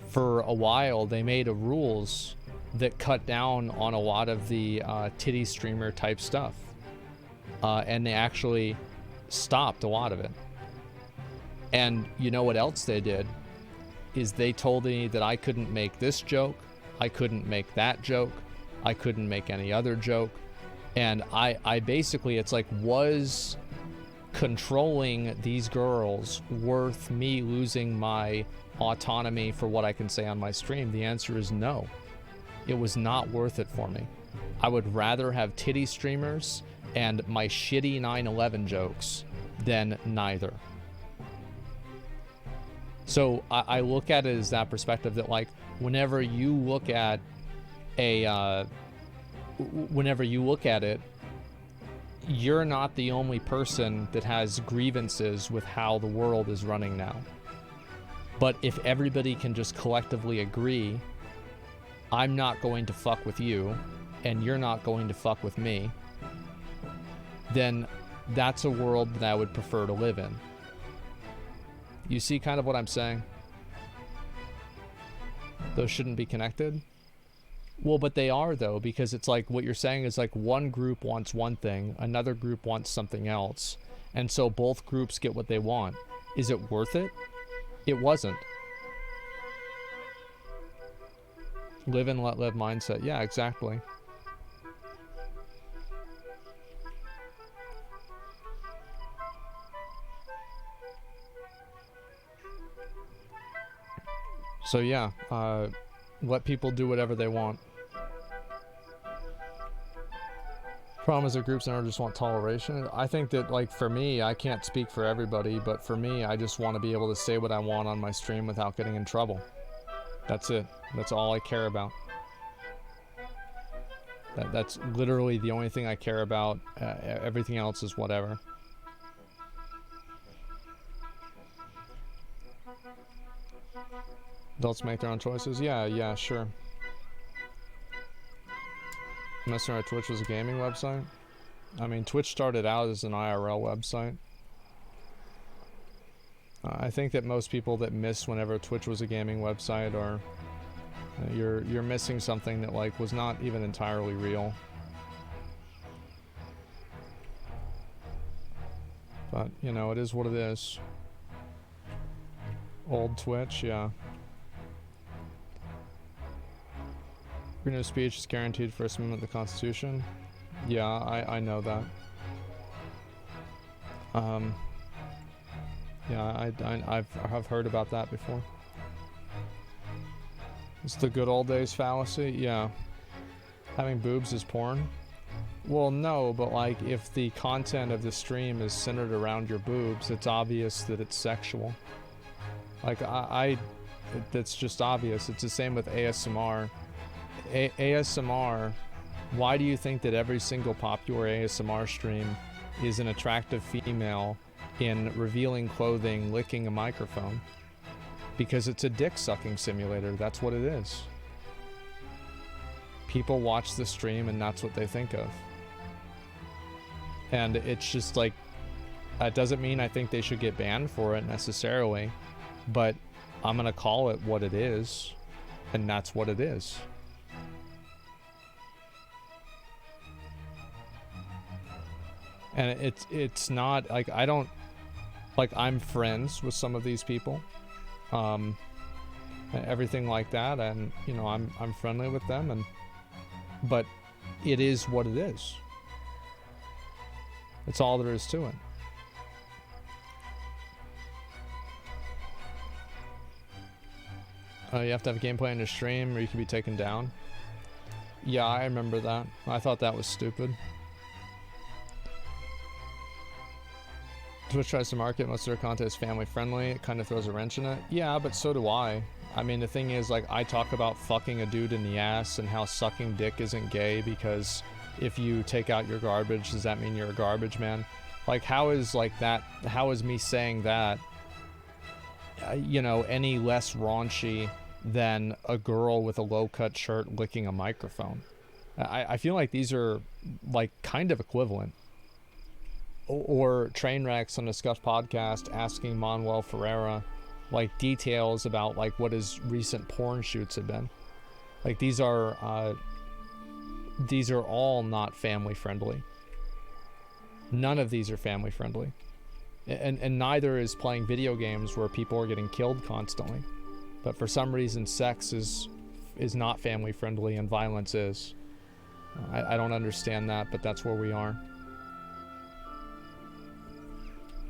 For a while, they made rules that cut down on a lot of the titty streamer type stuff. And they actually stopped a lot of it. And you know what else they did? Is they told me that I couldn't make this joke, I couldn't make that joke, I couldn't make any other joke. And I basically, it's like, was controlling these girls worth me losing my autonomy for what I can say on my stream? The answer is no. It was not worth it for me. I would rather have titty streamers and my shitty 9/11 jokes than neither. So I look at it as that perspective, that like whenever you look at it, you're not the only person that has grievances with how the world is running now. But if everybody can just collectively agree, I'm not going to fuck with you, and you're not going to fuck with me, then that's a world that I would prefer to live in. You see kind of what I'm saying? Those shouldn't be connected. Well, but they are, though, because it's like what you're saying is like one group wants one thing, another group wants something else, and so both groups get what they want. Is it worth it? It wasn't. Live and let live mindset. Yeah, exactly. So yeah, let people do whatever they want. Problem is that groups never just want toleration. I think that, like, for me, I can't speak for everybody, but for me, I just want to be able to say what I want on my stream without getting in trouble. That's it. That's all I care about. That's literally the only thing I care about. Everything else is whatever. Adults make their own choices? Yeah, sure. Messing around Twitch was a gaming website? I mean, Twitch started out as an IRL website. I think that most people that miss whenever Twitch was a gaming website are... you're missing something that, like, was not even entirely real. But, you know, it is what it is. Old Twitch, yeah. Freedom of speech is guaranteed First Amendment of the Constitution. Yeah, I know that. Yeah, I've heard about that before. It's the good old days fallacy. Yeah. Having boobs is porn. Well, no, but like if the content of the stream is centered around your boobs, it's obvious that it's sexual. Like that's just obvious. It's the same with ASMR. ASMR, why do you think that every single popular ASMR stream is an attractive female in revealing clothing, licking a microphone? Because it's a dick-sucking simulator. That's what it is. People watch the stream and that's what they think of. And it's just like, that doesn't mean I think they should get banned for it necessarily, but I'm gonna call it what it is, and that's what it is. And it's not like I don't like I'm friends with some of these people, and everything like that, and you know I'm friendly with them, but it is what it is. That's all there is to it. You have to have a gameplay on your stream or you can be taken down. Yeah, I remember that. I thought that was stupid. Twitch tries to market most of their content as family friendly. It kind of throws a wrench in it. Yeah, but so do I. I mean, the thing is, like, I talk about fucking a dude in the ass and how sucking dick isn't gay because if you take out your garbage, does that mean you're a garbage man? Like, how is, like, that, how is me saying that, you know, any less raunchy than a girl with a low-cut shirt licking a microphone? I feel like these are, like, kind of equivalent. Or Trainwrecks on a Scuff podcast asking Manuel Ferreira, like, details about, like, what his recent porn shoots have been. Like, these are all not family friendly. None of these are family friendly. And neither is playing video games where people are getting killed constantly. But for some reason, sex is not family friendly and violence is. I don't understand that, but that's where we are.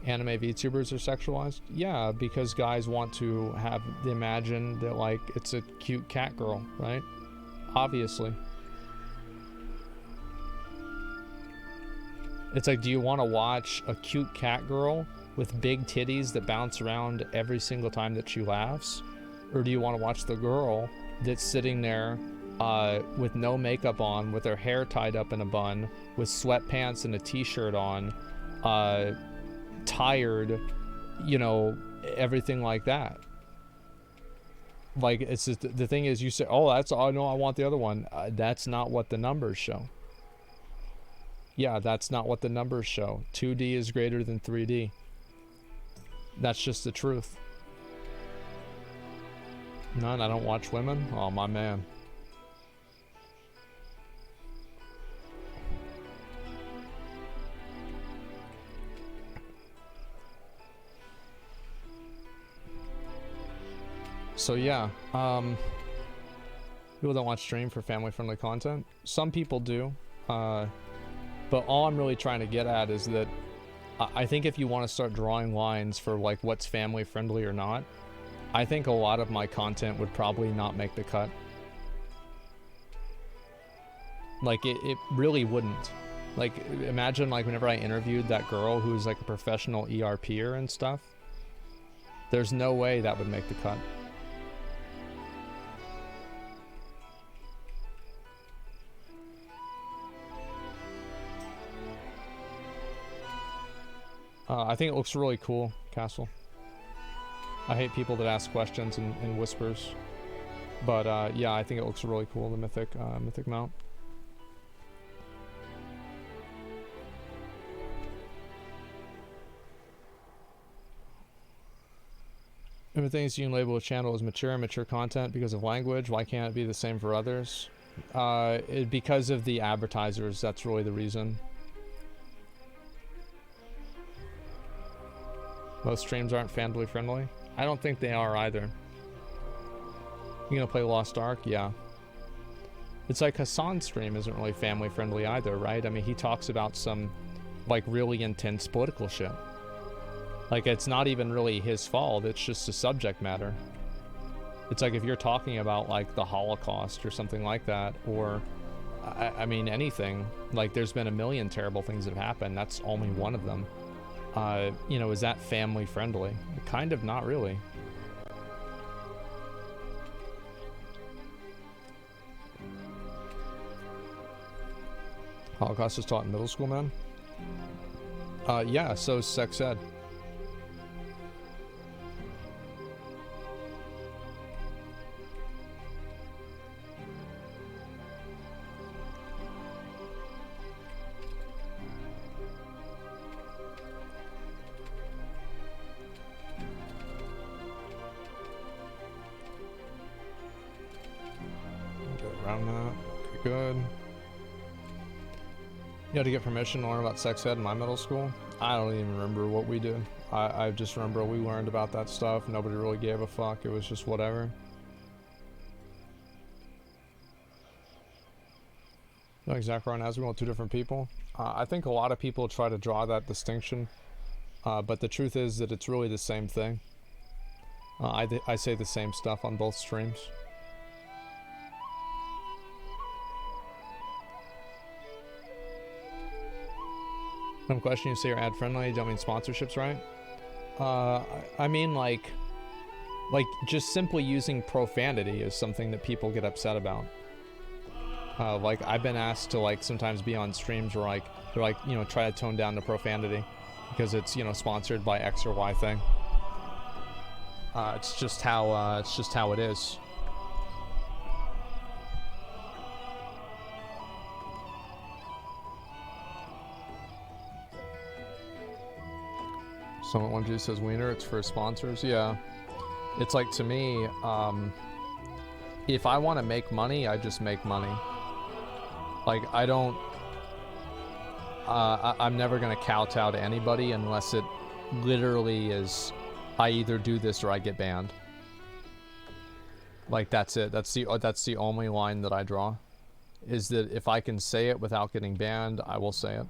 Anime VTubers are sexualized? Yeah, because guys want to have imagine that, like, it's a cute cat girl, right? Obviously. It's like, do you want to watch a cute cat girl with big titties that bounce around every single time that she laughs? Or do you want to watch the girl that's sitting there with no makeup on, with her hair tied up in a bun, with sweatpants and a t-shirt on, tired, you know, everything like that? Like, it's just, the thing is, you say, oh, that's, oh no, I want the other one. That's not what the numbers show. Yeah, that's not what the numbers show. 2D is greater than 3D. That's just the truth. None, I don't watch women? Oh, my man. So yeah, people don't watch stream for family-friendly content. Some people do, but all I'm really trying to get at is that I think if you want to start drawing lines for like what's family-friendly or not, I think a lot of my content would probably not make the cut. Like, it really wouldn't. Like, imagine like whenever I interviewed that girl who's like a professional ERPer and stuff, there's no way that would make the cut. I think it looks really cool, Castle. I hate people that ask questions in whispers. But yeah, I think it looks really cool, the Mythic mount. Everything you can label a channel as mature content because of language. Why can't it be the same for others? Because of the advertisers, that's really the reason. Most streams aren't family friendly. I don't think they are either. You gonna play Lost Ark? Yeah. It's like Hassan's stream isn't really family friendly either, right? I mean, he talks about some like really intense political shit. Like, it's not even really his fault, it's just the subject matter. It's like if you're talking about like the Holocaust or something like that, or I mean anything, like there's been a million terrible things that have happened, that's only one of them. You know, is that family friendly? Kind of not really. Holocaust is taught in middle school, man? Yeah, so is sex ed. Good. You had to get permission to learn about sex ed in my middle school? I don't even remember what we did. I just remember we learned about that stuff. Nobody really gave a fuck. It was just whatever. Like Zackrawrr and Asriel are two different people. I think a lot of people try to draw that distinction. But the truth is that it's really the same thing. I say the same stuff on both streams. Some question, you say you're ad friendly, you don't mean sponsorships, right? I mean like just simply using profanity is something that people get upset about. Like I've been asked to like sometimes be on streams where like they're like, you know, try to tone down the profanity because it's, you know, sponsored by X or Y thing. It's just how it is. Someone one G says wiener, it's for sponsors. Yeah, it's like, to me, if I want to make money, I just make money. Like, I don't I'm never gonna kowtow to anybody unless it literally is I either do this or I get banned. Like, that's it. That's the only line that I draw, is that if I can say it without getting banned, I will say it.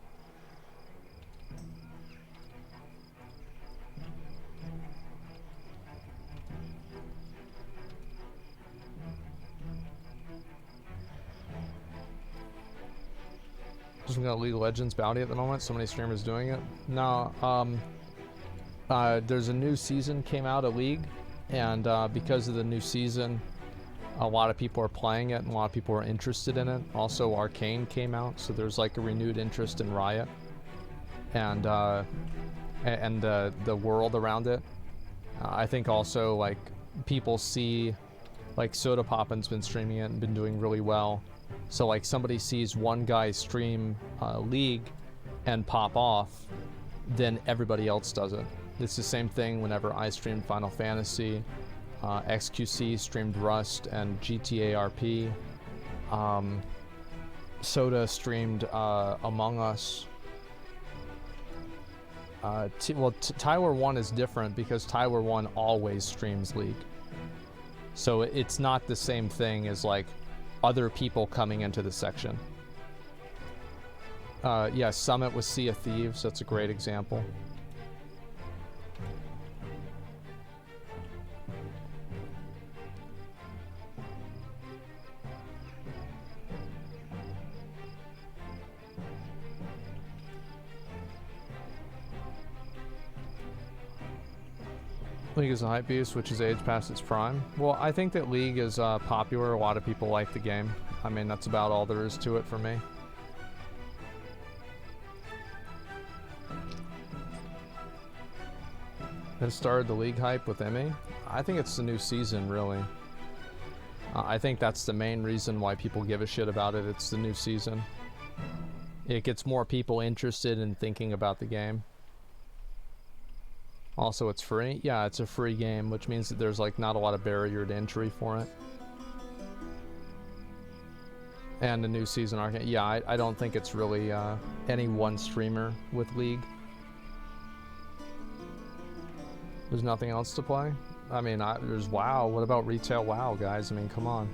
Just got League of Legends bounty at the moment. So many streamers doing it. No, there's a new season came out of League, and because of the new season, a lot of people are playing it, and a lot of people are interested in it. Also, Arcane came out, so there's like a renewed interest in Riot, and the world around it. I think also like people see Like Soda Poppin's been streaming it and been doing really well. So like somebody sees one guy stream League and pop off, then everybody else does it. It's the same thing whenever I streamed Final Fantasy, XQC streamed Rust and GTA RP, Soda streamed Among Us. Tyler 1 is different because Tyler 1 always streams League. So it's not the same thing as like other people coming into the section. Yeah, Summit with Sea of Thieves, that's a great example. League is a hype beast, which is age past its prime. Well, I think that League is popular. A lot of people like the game. I mean, that's about all there is to it for me. Then started the League hype with Emmy. I think it's the new season, really. I think that's the main reason why people give a shit about it. It's the new season. It gets more people interested in thinking about the game. Also, it's free. Yeah, it's a free game, which means that there's like not a lot of barrier to entry for it. And the new season arc. Yeah, I don't think it's really any one streamer with League. There's nothing else to play? I mean, there's WoW. What about retail WoW, guys? I mean, come on.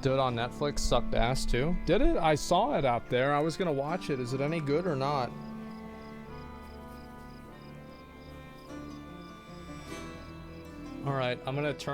Did it on Netflix sucked ass too? Did it? I saw it out there. I was gonna watch it. Is it any good or not? Alright, I'm gonna turn